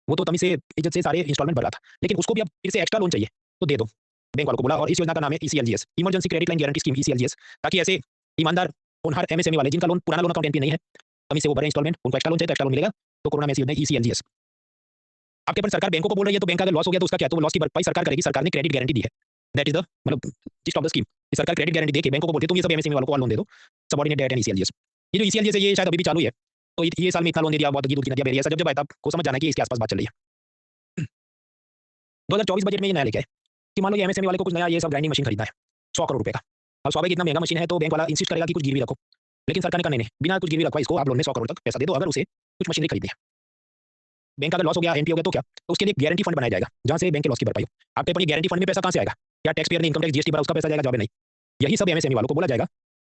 वो तो तभी से इज्जत से सारे इंस्टॉलमेंट भर रहा था, लेकिन उसको भी अब फिर से एक्स्ट्रा लोन चाहिए तो दे दो, बैंक वालों को बोला। और इस योजना का नाम है ECLGS, emergency credit line guarantee scheme, ECLGS, ताकि ऐसे ईमानदार होनहार एमएसएमई वाले जिनका लोन पुराना लोन अकाउंट एनपीए नहीं है, तभी से वो भरे इंस्टॉलमेंट, उनको एक्स्ट्रा लोन चाहिए तो एक्स्ट्रा लोन मिलेगा। तो कोरोना में ऐसी ईसीएलजीएस। आपके पर सरकार बैंकों को बोल रही है, तो बैंक का अगर लॉस हो गया तो उसका क्या, तो लॉस की भरपाई सरकार करेगी। सरकार ने क्रेडिट गारंटी दी है, दैट इज द मतलब जिस्ट ऑफ द स्कीम। सरकार क्रेडिट गारंटी दे के बैंकों को बोलती है तुम ये सब एमएसएमई वालों को लोन दे दो, सबऑर्डिनेट डेट एंड ईसीएलजीएस। ये जो ईसीएलजीएस है ये शायद अभी भी चालू है, तो ये साल में इतना लोन दे दिया, बहुत दूध की नदियां बह रही है, ऐसा जब आया था आपको समझ जाना कि इसके आसपास बात चल रही है। 2024 बजट में ये नया लेके आए कि मान लो ये एमएसएमई वाले को कुछ नया ये सब ग्राइंडिंग मशीन खरीदना है 100 करोड़ रुपए का। अब स्वाभाविक इतना महंगा मशीन है तो बैंक वाला इंसिस्ट करेगा कि कुछ गिरवी रखो, लेकिन सरकार ने कहा नहीं, बिना कुछ गिरवी रखवा इसको आप लोन में 100 करोड़ तक पैसा दे दो अगर उसे कुछ मशीनरी खरीदनी है। बैंक का अगर लॉस हो गया, एनपीए हो गया, तो क्या, तो उसके लिए गारंटी फंड बनाया जाएगा जहां से बैंक के लॉस की भरपाई हो। आपके अपनी गारंटी फंड में पैसा कहां से आएगा, क्या टैक्स पेयर ने इनकम टैक्स जीएसटी भरा उसका पैसा जाएगा, जवाब नहीं। यही सब एमएसएमई वालों को बोला जाएगा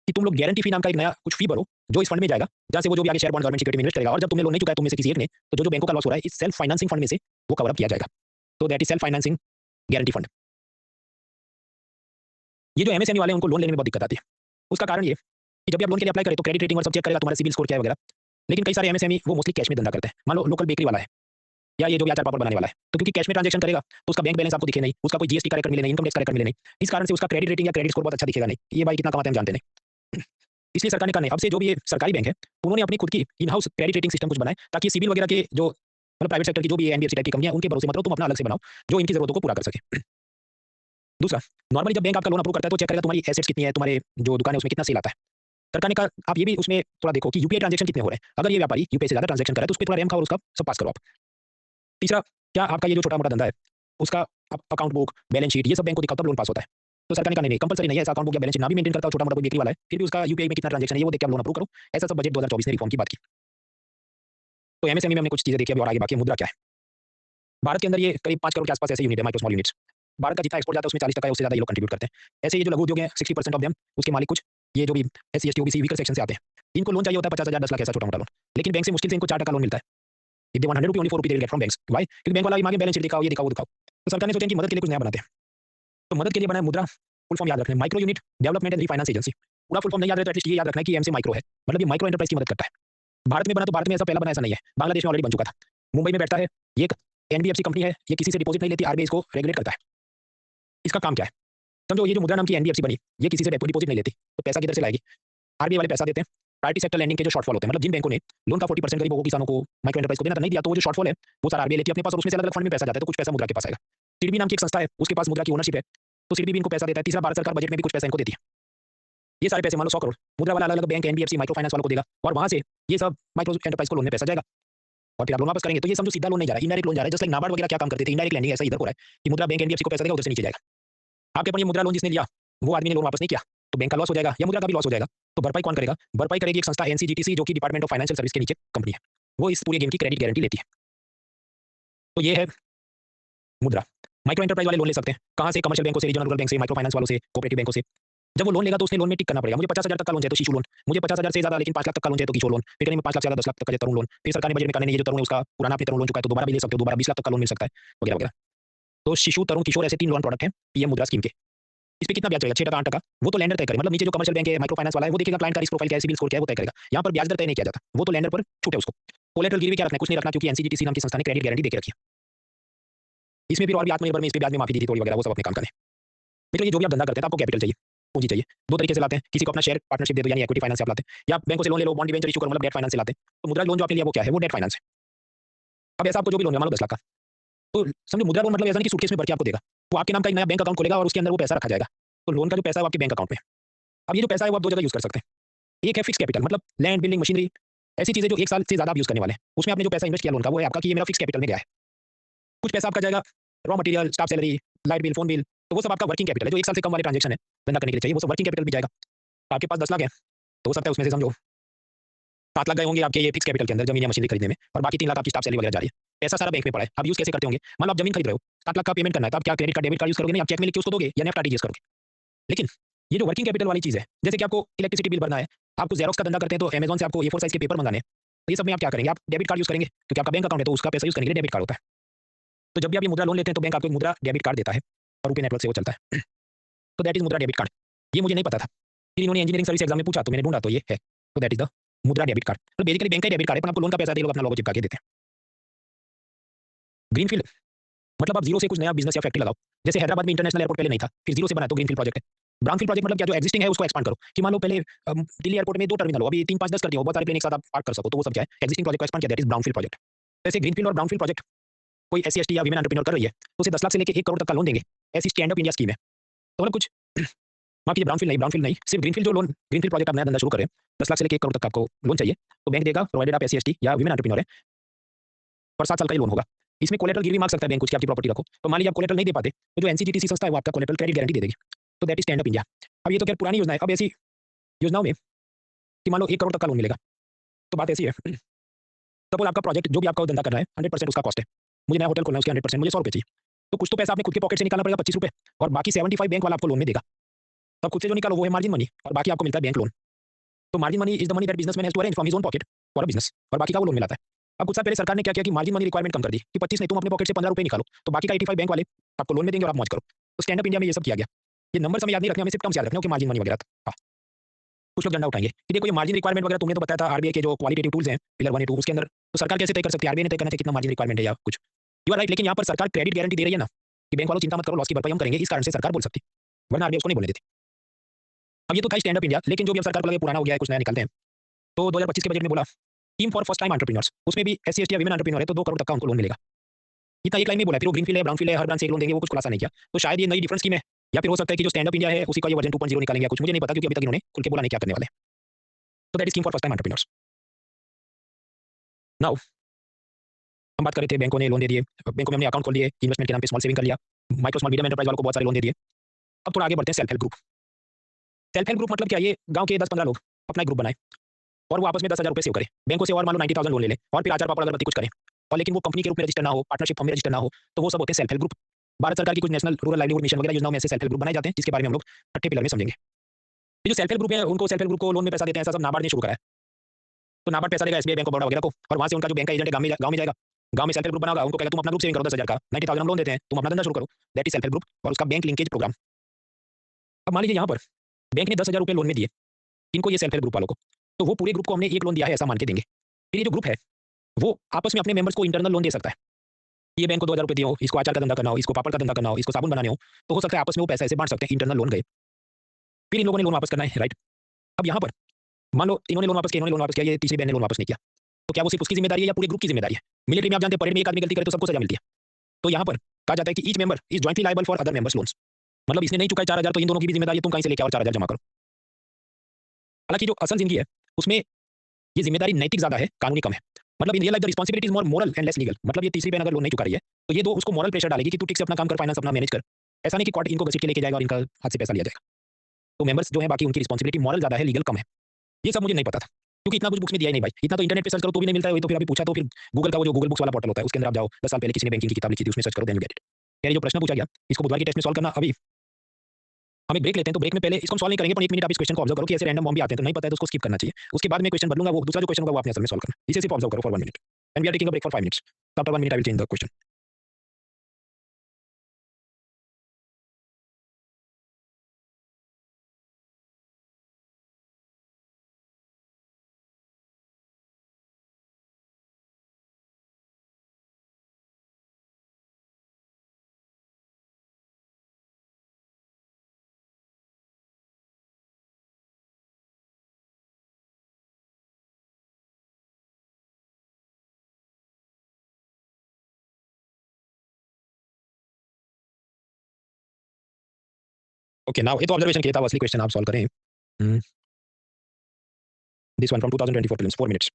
कि तुम लोग गारंटी फी नाम का एक नया कुछ फी भरो जो इस फंड में जाएगा, जहां से वो जो भी आगे शेयर बॉन्ड गवर्नमेंट सिक्योरिटी में इन्वेस्ट करेगा, और जब तुमने लोन नहीं चुकाया तुम में से किसी एक ने, तो जो बैंकों का लॉस हो रहा है इस सेल्फ फाइनेंसिंग फंड में से वो कवर अप किया जाएगा। तो that is self financing guarantee fund. ये जो एमएसएमई वाले हैं उनको लोन लेने में बहुत दिक्कत आती है। उसका कारण ये कि जब भी आप लोन के लिए अप्लाई करें तो क्रेडिट रेटिंग और सब चेक करेगा, तुम्हारा सिबिल स्कोर क्या है वगैरह। लेकिन कई सारे एमएसएमई वो मोस्टली कैश में धंधा करते हैं। मान लो लोकल बेकरी वाला है या ये जो भी अचार पापड़ बनाने वाला है, तो क्योंकि कैश में ट्रांजैक्शन करेगा तो उसका बैंक बैलेंस आपको दिखे नहीं, उसका कोई जीएसटी का रिकॉर्ड मिले नहीं, इनकम टैक्स का रिकॉर्ड मिले नहीं, इस कारण से उसका क्रेडिट रेटिंग या क्रेडिट स्कोर बहुत अच्छा दिखेगा नहीं, ये भाई कितना कमाते हैं हम जानते नहीं। इसलिए सरकार ने कहा नहीं, अब से जो भी ये सरकारी बैंक है उन्होंने अपनी खुद की in house credit rating system कुछ बनाए, ताकि सिबिल वगैरह के जो मतलब प्राइवेट सेक्टर की जो भी एनबीएफसी टाइप की कंपनियां उनके भरोसे मत रहो, तुम अपना अलग से बनाओ जो इनकी जरूरतों को पूरा कर सके। दूसरा, नॉर्मली जब बैंक आपका लोन अप्रूव करता है तो चेक करेगा तुम्हारी एसेट्स कितनी है, तुम्हारे जो दुकान है उसमें कितना सेल आता है। सरकार ने कहा आप ये भी उसमें थोड़ा देखो कि यूपीआई ट्रांजैक्शन कितने हो रहे हैं, अगर ये व्यापारी यूपीआई से ज्यादा ट्रांजैक्शन करे तो उस पर थोड़ा रैम खाओ और उसका सब पास करो आप। तीसरा, क्या आपका ये जो छोटा मोटा धंधा है उसका अकाउंट बुक, बैलेंस शीट, ये सब बैंक को दिखाओ तब लोन पास होता है। तो सरकार ने कहा नहीं, कंपलसरी नहीं है ऐसा अकाउंट बुक या बैलेंस शीट ना भी मेंटेन करता हो, छोटा मोटा कोई बेकरी वाला है फिर भी उसका यूपीआई में कितना ट्रांजैक्शन है ये वो देख के आप लोन अप्रूव करो। ऐसा सब बजट 2024 ने रिफॉर्म की बात की। तो एमएसएमई में हमने कुछ चीजें देखी, अभी और आगे बाकी मुद्रा क्या है। भारत के अंदर ये करीब 5 करोड़ के आसपास ऐसे यूनिट है, माइक्रो स्मॉल यूनिट्स। भारत का जितना एक्सपोर्ट जाता है उसमें 40% है, उससे ज्यादा ये लोग कंट्रीब्यूट करते हैं। ऐसे ये जो लघु उद्योग है 60% ऑफ देम, उसके मालिक कुछ ये जो भी SC ST OBC weaker section से आते हैं, इनको लोन चाहिए होता है 50,000 10 लाख ऐसा छोटा मोटा लोन, लेकिन बैंक से मुश्किल से इनको 4% लोन मिलता है। इफ दे वांट 100 रुपये ओनली 4 रुपये they will get from banks, why, क्योंकि बैंक वाला भी मांगे बैलेंस शीट दिखाओ, ये दिखाओ वो दिखाओ। तो सरकार ने सोचा कि मदद के लिए कुछ नया बनाते हैं, तो मदद के लिए बनाया मुद्रा। फुल फॉर्म याद रखना है, micro unit development and refinance agency. पूरा फुल फॉर्म नहीं याद रहे तो एटलीस्ट ये याद रखना है कि एम से माइक्रो है, मतलब ये माइक्रो एंटरप्राइज की मदद करता है। भारत में बना तो भारत में ऐसा पहला बना ऐसा नहीं है, बांग्लादेश में ऑलरेडी बन चुका था। मुंबई में बैठता है, ये एक एनबीएफसी कंपनी है, ये किसी से डिपॉजिट नहीं लेती, आरबीआई इसको रेगुलेट करता है। इसका काम क्या है समझो, ये जो मुद्रा नाम की एनबीएफसी बनी ये किसी से डिपॉजिट नहीं लेती, तो पैसा किधर से लाएगी, आरबीआई वाले पैसा देते हैं। प्रायोरिटी सेक्टर लैंडिंग के जो शॉर्टफॉल होते हैं, मतलब जिन बैंकों ने लोन का 40% गरीबों को, किसानों को, माइक्रो एंटरप्राइज को देना था नहीं दिया, तो वो जो शॉर्टफॉल है वो सारा आरबीआई लेती है अपने पास और उसमें से अलग-अलग फंड में पैसा जाता है, तो कुछ पैसा मुद्रा के पास आएगा। सिडबी नाम की एक संस्था है, उसके पास मुद्रा की ओनरशिप है, तो सिडबी भी इनको पैसा देता है। तीसरा, भारत सरकार बजट में भी कुछ पैसा इनको देती है। ये सारे पैसे मान लो 100 करोड़ मुद्रा वाला अलग-अलग बैंक एनबीएफसी माइक्रो फाइनेंस वालों को देगा और वहां से ये सब माइक्रो एंटरप्राइज को लोन में पैसा जाएगा और फिर आप लोन वापस करेंगे। तो ये समझो सीधा लोन नहीं जा रहा है, इनडायरेक्ट लोन जा रहा है। जस्ट लाइक नाबार्ड वगैरह क्या काम करते थे, इनडायरेक्ट लैंडिंग ऐसा इधर हो रहा है कि मुद्रा बैंक एनबीएफसी को पैसा देगा, उधर से नीचे जाएगा। आपके ऊपर ये मुद्रा लोन जिसने लिया वो आदमी ने लोन वापस नहीं किया तो बैंक का लॉस हो जाएगा या मुद्रा का भी लॉस हो जाएगा। तो भरपाई कौन करेगा, भरपाई करेगी एक संस्था एनसीजीटीसी जो कि डिपार्टमेंट ऑफ फाइनेंशियल सर्विस के नीचे कंपनी है, वो इस पूरे गेम की क्रेडिट गारंटी लेती है। तो ये है मुद्रा। माइक्रो एंटरप्राइज वाले लोन ले सकते हैं कहां से, कमर्शियल बैंकों से, रीजनल रूरल बैंक से, माइक्रो फाइनेंस वालों से, कोऑपरेटिव बैंकों से। जब वो लोन लेगा तो उसने लोन में टिक करना पड़ेगा, मुझे 50,000 तक का लोन चाहिए तो शिशु लोन, मुझे 50,000 से ज्यादा लेकिन 5 लाख तक का लोन चाहिए तो किशोर लोन, फिर कहीं 5 लाख से ज्यादा 10 लाख तक का तरुण लोन। फिर सरकार ने बजट में कहा नहीं, ये जो तरुण है उसका पुराना अपने तरुण लोन चुका है तो दोबारा भी ले सकते हो, दोबारा 20 लाख तक का लोन मिल सकता है वगैरह वगैरह। तो शिशु, तरुण, किशोर ऐसे 3 लोन प्रोडक्ट हैं पीएम मुद्रा स्कीम के। इस पे कितना ब्याज चलेगा, 6% 8%, वो तो लैंडर तय करे। मतलब नीचे जो कमर्शियल बैंक है, माइक्रो फाइनेंस वाला है, वो देखेगा क्लाइंट का रिस्क प्रोफाइल क्या है, सिबिल स्कोर क्या है, वो तय करेगा। यहाँ पर ब्याज दर तय नहीं किया जाता, वो तो लैंडर पर छूट है उसको। कोलेटरल गिरवी क्या रखना है, कुछ नहीं रखना, क्योंकि एनसीजीटीसी नाम की संस्था ने क्रेडिट गारंटी देके रखी है। इसमें फिर और भी आत्मनिर्भर में इस पे ब्याज में माफी दी थी थोड़ी वगैरह, वो सब अपने काम करें। मित्रों ये जो भी आप धंधा करते हैं तो आपको कैपिटल चाहिए, पूंजी चाहिए। 2 तरीके से लाते हैं, किसी को अपना शेयर पार्टनरशिप दे दो यानी इक्विटी फाइनेंस से आप लाते हैं, या बैंकों से लोन ले लो, बॉन्ड डिबेंचर इशू करो, मतलब डेट फाइनेंस से लाते हैं। तो मुद्रा लोन जो आपने लिया वो क्या है, वो डेट फाइनेंस है। अब ऐसा आपको जो भी लोन है मान लो 10 लाख का, तो समझो मुद्रा लोन मतलब ऐसा नहीं कि सूटकेस में भर के आपको देगा, वो आपके नाम का एक नया बैंक अकाउंट खोलेगा और उसके अंदर वो पैसा रखा जाएगा। तो लोन का जो पैसा है वो आपके बैंक अकाउंट में। अब ये जो पैसा है वो आप 2 जगह यूज कर सकते हैं। एक है फिक्स कैपिटल, मतलब लैंड, बिल्डिंग, मशीनरी, ऐसी चीजें जो 1 साल से ज्यादा आप यूज करने वाले हैं, उसमें आपने जो पैसा इन्वेस्ट किया लोन का वो है आपका कि ये मेरा फिक्स कैपिटल में गया है। कुछ पैसा आपका जाएगा raw material, staff salary, light bill, phone bill, तो वो सब आपका वर्किंग कैपिटल है जो 1 साल से कम वाले ट्रांजेक्शन है धंधा करने के लिए चाहिए, वो सब वर्किंग कैपिटल भी जाएगा। आपके पास 10 लाख है तो हो सकता है उसमें से समझो 7 लाख गए होंगे आपके ये फिक्स कैपिटल के अंदर जमीन या मशीनरी खरीदने में, और बाकी 3 लाख आपकी स्टाफ सैलरी वगैरह जा रही है। पैसा सारा बैंक में पड़ा है, आप यूज़ कैसे करते होंगे? मान लो आप ज़मीन खरीद रहे हो, 7 लाख का पेमेंट करना है, तो आप क्या credit card, debit card use करोगे? नहीं, आप चेक में लिख के उसको दोगे या नेफ्ट आरटीजीएस करोगे। लेकिन ये जो वर्किंग कैपिटल वाली चीज़ है, जैसे कि आपको इलेक्ट्रिसिटी बिल भरना है, आपको ज़ेरॉक्स का धंधा करते हैं तो अमेज़न से आपको A4 साइज़ के पेपर मंगाने हैं, तो ये सब में आप क्या करेंगे? आप डेबिट कार्ड यूज़ करेंगे, क्योंकि आपका बैंक अकाउंट है तो उसका पैसा यूज़ करने के लिए डेबिट कार्ड होता है। तो जब भी आप ये मुद्रा लोन लेते हैं तो बैंक आपको एक मुद्रा डेबिट कार्ड देता है और रुपे नेटवर्क से वो चलता है। तो दैट इज़ मुद्रा डेबिट कार्ड। ये मुझे नहीं पता था। फिर इन्होंने इंजीनियरिंग सर्विस एग्ज़ाम में पूछा तो मैंने ढूँढा तो ये है। तो दैट इज़ द मुद्रा डेबिट कार्ड। तो बेसिकली बैंक का ही डेबिट कार्ड है, पर आपको लोन का पैसा दे, लोग अपना लोगो चिपका के देते हैं। ग्रीनफील्ड मतलब आप ज़ीरो से कुछ नया बिज़नेस या फैक्ट्री लगाओ। जैसे हैदराबाद में इंटरनेशनल एयरपोर्ट पहले नहीं था, फिर ज़ीरो से बना तो ग्रीनफील्ड प्रोजेक्ट है। ब्राउनफील्ड प्रोजेक्ट मतलब क्या, जो एक्जिस्टिंग है उसको एक्सपांड करो, कि मान लो पहले दिल्ली एयरपोर्ट में 2 टर्मिनल हो, अभी 3, 5, 10 कर दिए हो, बहुत सारे प्लेन एक साथ आप पार्क कर सको, तो वो सब क्या है, एक्जिस्टिंग प्रोजेक्ट को एक्सपांड किया, दैट इज़ ब्राउनफील्ड प्रोजेक्ट। जैसे ग्रीनफील्ड और ब्राउनफील्ड प्रोजेक्ट कोई एससी, एसटी या वीमेन एंटरप्रेन्योर कर रही है, तो उसे 10 लाख से लेके 1 करोड़ तक का लोन देंगे। ऐसी स्टैंड अप इंडिया स्कीम है। तो मतलब कुछ माफ कीजिए, ब्राउनफील्ड नहीं, सिर्फ ग्रीनफील्ड जो लोन, ग्रीनफील्ड प्रोजेक्ट आप नया धंधा शुरू कर रहे हैं, 10 लाख से लेके 1 करोड़ तक का आपको लोन चाहिए, तो बैंक देगा, प्रोवाइडेड आप एससी, एसटी या वीमेन एंटरप्रेन्योर है, और 7 साल का ही लोन होगा। इसमें कोलेटरल गिरवी मांग सकता है बैंक कुछ, कि आपकी प्रॉपर्टी रखो। तो मान लीजिए आप कोलेटरल नहीं दे पाते, तो जो एनसीजीटीसी संस्था है वो आपका कोलेटरल क्रेडिट गारंटी दे देगी। तो that is stand up India. अब ये तो खैर पुरानी योजना है, अब ऐसी योजनाओं में कि मान लो 1 करोड़ तक का लोन मिलेगा, तो बात ऐसी है, सपोज आपका प्रोजेक्ट जो भी आपका धंधा करना है 100% उसका कॉस्ट है। मुझे नया होटल खोलना है, उसके 100% मुझे 100 रुपए चाहिए। तो कुछ तो पैसा आपने खुद के पॉकेट से निकालना पड़ेगा, 25 रुपए, और बाकी 75 बैंक वाला आपको लोन में देगा। तब खुद से जो निकालो वो है मार्जिन मनी, और बाकी आपको मिलता है बैंक लोन। तो margin money is the money that businessman has to arrange from his own pocket for a business, और बाकी का वो लोन मिलाता है। अब कुछ साल पहले सरकार ने क्या किया कि मार्जिन मनी रिक्वायरमेंट कम कर दी, कि 25 नहीं, तुम अपने पॉकेट से 15 रुपए निकालो, तो बाकी का 85 बैंक वाले आपको लोन में देंगे और आप मौज करो। तो स्टैंड अप इंडिया में ये सब किया गया। ये नंबर हमें याद नहीं रखने, हमें सिर्फ टर्म्स याद रखने हो कि मार्जिन मनी वगैरह। हाँ, कुछ लोग डंडा उठाएंगे कि देखो ये मार्जिन रिक्वायरमेंट वगैरह तुमने तो बताया था, आरबीआई के जो क्वालिटेटिव टूल्स हैं पिलर 1 या 2 उसके अंदर, तो सरकार कैसे तय कर सकती है, आरबीआई ने तय करना चाहिए कितना मार्जिन रिक्वायरमेंट है या कुछ। यू आर राइट, लेकिन यहाँ पर सरकार क्रेडिट गारंटी दे रही है ना, कि बैंक वालों चिंता मत करो, लॉस की भरपाई हम करेंगे, इस कारण से सरकार बोल सकती है, वरना आरबीआई उसको नहीं बोलने देती। अब ये तो था स्टैंड अप इंडिया, लेकिन जो भी अब सरकार को लगे पुराना हो गया है, कुछ नया निकलते हैं, तो 2025 के बजट में बोला team for first time entrepreneurs, उसमें भी एससी, एसटी या वीमेन एंटरप्रेन्योर है तो 2 करोड़ तक का उनको लोन मिलेगा। इतना एक लाइन में बोला, फिर वो ग्रीनफील्ड है, ब्राउनफील्ड है, हर ब्रांच से एक लोन देंगे, वो कुछ खुलासा नहीं किया। तो शायद ये नई डिफरेंट स्कीम है, या फिर हो सकता है कि जो स्टैंड अप इंडिया है उसी का ये वर्जन 2.0 निकालेंगे या कुछ, मुझे नहीं पता, क्योंकि अभी तक इन्होंने खुल के बोला नहीं क्या करने वाले हैं। तो that is scheme for first time entrepreneurs. Now हम बात कर रहे थे बैंकों ने लोन दे दिए, बैंकों में हमने अकाउंट खोल दिए, इन्वेस्टमेंट के नाम पे स्मॉल सेविंग कर लिया, माइक्रो स्मॉल मीडियम एंटरप्राइज वालों को बहुत सारे लोन दे दिए। अब थोड़ा आगे बढ़ते हैं, self help group. Self help group मतलब क्या, ये गाँव के 10-15 लोग अपना एक ग्रुप बनाए और वो आपस में 10,000 रुपए सेव करें, बैंकों से और मान लो 90,000 लोन ले लें, और फिर आचार पापड़ अगरबत्ती कुछ करें, और लेकिन वो कंपनी के रूप में रजिस्टर ना हो, पार्टनरशिप फर्म में रजिस्टर ना हो, तो वो सब होते हैं सेल्फ हेल्प ग्रुप। भारत सरकार की कुछ नेशनल रूरल लाइवलीहुड मिशन वगैरह योजनाओं में ऐसे सेल्फ हेल्प ग्रुप बनाए जाते हैं, जिसके बारे में हम लोग छठे पिलर में समझेंगे। ये जो सेल्फ हेल्प ग्रुप है, उनको सेल्फ हेल्प ग्रुप को लोन में पैसा देते हैं, ऐसा सब नाबार्ड ने शुरू करा है। तो नाबार्ड पैसा देगा एसबीआई, बैंक ऑफ बड़ौदा वगैरह को, और वहां से उनका जो बैंक का एजेंट है गाँव में जाएगा, गाँव में सेल्फ हेल्प ग्रुप बनाएगा, उनको कहेगा तुम अपना ग्रुप सेविंग करो 10,000 का, 90,000 हम लोन देते हैं, तुम अपना धंधा शुरू करो, that is self help group, और उसका बैंक लिंकेज प्रोग्राम। अब मान लीजिए यहाँ पर बैंक ने 10,000 रुपए लोन में दिए इनको, ये सेल्फ हेल्प ग्रुप वालों को, तो वो पूरे ग्रुप को हमने एक लोन दिया है ऐसा मान के देंगे। फिर ये जो ग्रुप है वो आपस में अपने मेंबर्स को इंटरनल लोन दे सकता है। ये बैंक को 2,000 रुपए दिए हो, इसको अचार का धंधा करना हो, इसको पापड़ का धंधा करना हो, इसको साबुन बनाने हो, तो हो सकता है आपस में वो पैसा ऐसे बांट सकते हैं, इंटरनल लोन गए। फिर इन लोगों ने लोन वापस करना है, राइट। अब यहाँ पर मान लो इन्होंने लोन वापस किया, इन्होंने लोन वापस किया, ये तीसरी बहन ने लोन वापस नहीं किया, तो क्या वो सिर्फ उसकी जिम्मेदारी है या पूरे ग्रुप की जिम्मेदारी है? मिलिट्री में आप जानते हैं, परेड में एक आदमी गलती करे तो सबको सजा मिलती है। तो यहाँ पर कहा जाता है कि each member is jointly liable for other members loans. मतलब इसने नहीं चुकाया 4,000 तो इन दोनों की भी जिम्मेदारी है, तुम कहीं से लेके आओ 4,000 जमा करो। हालांकि जो असल जिंदगी है उसमें ये जिम्मेदारी नैतिक ज्यादा है, कानूनी कम है। मतलब in real life the responsibility is more moral and less legal. मतलब ये तीसरी बहन अगर लोन नहीं चुका रही है तो ये दो उसको मॉरल प्रेशर डालेगी कि तू ठीक से अपना काम कर, फाइनेंस अपना मैनेज कर। ऐसा नहीं कि कोर्ट इनको घसीट के लेके जाएगा और इनका हाथ से पैसा लिया जाएगा। तो मेंबर्स जो है बाकी उनकी रिस्पांसिबिलिटी मॉरल ज्यादा है, लीगल कम है। ये सब मुझे नहीं पता था, क्योंकि इतना कुछ बुक्स में दिया ही नहीं भाई, इतना तो इंटरनेट पे सर्च करो तो भी नहीं मिलता है। वही तो फिर अभी पूछा तो फिर गूगल का वो जो गूगल बुक्स वाला पोर्टल होता है उसके अंदर आप जाओ, 10 साल पहले किसी ने बैंकिंग की किताब लिखी थी उसमें सर्च करो, देन यू गेट इट। यार ये जो प्रश्न पूछा गया इसको बुधवार के टेस्ट में सॉल्व करना। अभी हम एक ब्रेक लेते हैं, तो ब्रेक में पहले इसको हम सॉल्व नहीं करेंगे, पर 1 मिनट आप इस क्वेश्चन को ऑब्जर्व करो कि ऐसे रैंडम बॉम्ब भी आते हैं, तो नहीं पता है तो उसको स्किप करना चाहिए। उसके बाद मैं क्वेश्चन बदलूंगा, वो दूसरा जो क्वेश्चन होगा वो आपने असल में सॉल्व करना, इसे सिर्फ ऑब्जर्व करो for 1 minute and we are taking a break for 5 minutes. After 1 minute I will change the question. Okay, now ये तो ऑब्जर्वेशन किया था, असली क्वेश्चन आप सॉल्व करें। This one from 2024 prelims 4 minutes.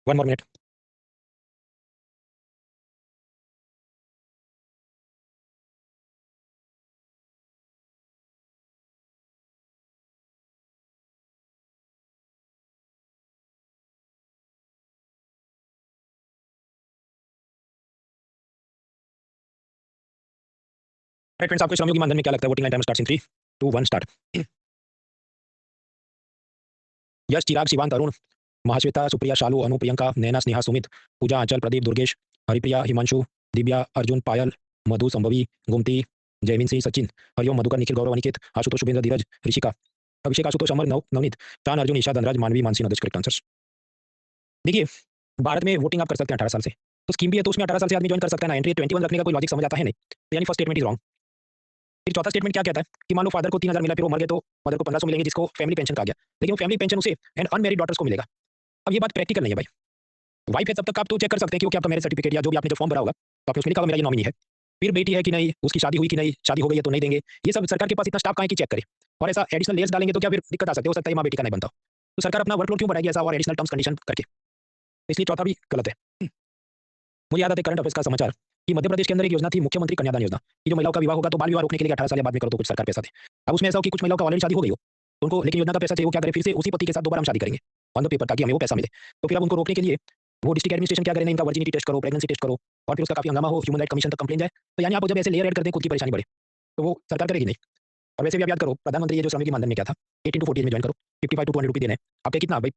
1 more minute. Right friends, आपको श्रमियों की मानधन में क्या लगता है? Voting time starts in 3, 2, 1 start. Yash, Chirag, Shivant, Arun, Mahashweta, Supriya, Shalu, Anu, Priyanka, Naina, Sneha, Sumit, Pooja, Anchal, Pradeep, Durgesh, Haripriya, Himanshu, Divya, Arjun, Payal, Madhu, Sambhavi, Gomti, Jaymin Singh, Sachin, Hariom, Madhukar, Nikhil, Gaurav, Aniket, Ashutosh, Shubhendra, Dheeraj, Rishika, Abhishek, Ashutosh, अमर, नवनीत, चान, अर्जुन, ईशा, धनराज, मानवी, मानसी, नदेश। Correct answers. देखिए, भारत में वोटिंग आप कर सकते हैं 18 साल से, तो स्कीम भी है, तो उसमें 18 साल से आदमी ज्वाइन कर सकता है ना। एंट्री 21 रखने का कोई लॉजिक समझ आता है नहीं, तो यानी फर्स्ट स्टेटमेंट इज रॉन्ग। फिर चौथा स्टेटमेंट क्या कहता है कि मान लो फादर को 3000 मिला, फिर वो मर गए तो मदर को 1500 मिलेंगे, जिसको फैमिली पेंशन कहा गया, लेकिन वो फैमिली पेंशन उसे एंड अनमेरिड डॉटर्स को मिलेगा। अब ये बात प्रैक्टिकल नहीं है भाई। वाइफ है तब तक आप तो चेक कर सकते हैं कि वो क्या आपका मैरिज सर्टिफिकेट या जो भी आपने जो फॉर्म भरा होगा, तो आपने उसमें लिखा होगा मेरा ये नॉमिनी है। फिर बेटी है कि नहीं, उसकी शादी हुई कि नहीं, शादी हो गई है तो नहीं देंगे। ये सब सरकार के पास इतना स्टाफ कहाँ है कि चेक करे, और ऐसा एडिशनल लेयर्स डालेंगे तो क्या फिर दिक्कत आ सकती है, हो सकता है माँ बेटी का नहीं बनता हो। तो सरकार अपना वर्कलोड क्यों बढ़ाएगी ऐसा और एडिशनल टर्म्स कंडीशन करके? इसलिए चौथा भी गलत है। मुझे याद आता है करंट अफेयर्स का समाचार कि मध्य प्रदेश के अंदर एक योजना थी, मुख्यमंत्री कन्यादान योजना, कि जो महिलाओं का विवाह होगा तो बाल विवाह रोकने के लिए 18 साल या बाद में करो तो कुछ सरकार पैसा दे। अब उसमें ऐसा हो कि कुछ महिलाओं का ऑलरेडी शादी हो गई हो, तो उनको लेकिन योजना का पैसा चाहिए, वो क्या करे, फिर से उसी पति के साथ दोबारा हम शादी करेंगे ऑन द पेपर, ताकि हमें वो पैसा मिले। तो फिर अब उनको रोकने के लिए वो डिस्ट्रिक्ट एडमिनिस्ट्रेशन क्या करें, इनका वर्जिनिटी टेस्ट करो, प्रेगनेंसी टेस्ट करो, और फिर उसका काफी हंगामा हो, ह्यूमन राइट कमीशन तक कंप्लेन जाए। तो यानी आप जब ऐसे लेयर ऐड करते हैं, खुद की परेशानी बढ़े, तो वो सरकार करेगी नहीं। और वैसे भी आप याद करो, प्रधानमंत्री ये जो श्रमिक मानधन में क्या था, 18 टू 40 में ज्वाइन करो, 55 टू 200 रुपये देने, आप पे कितना भाई,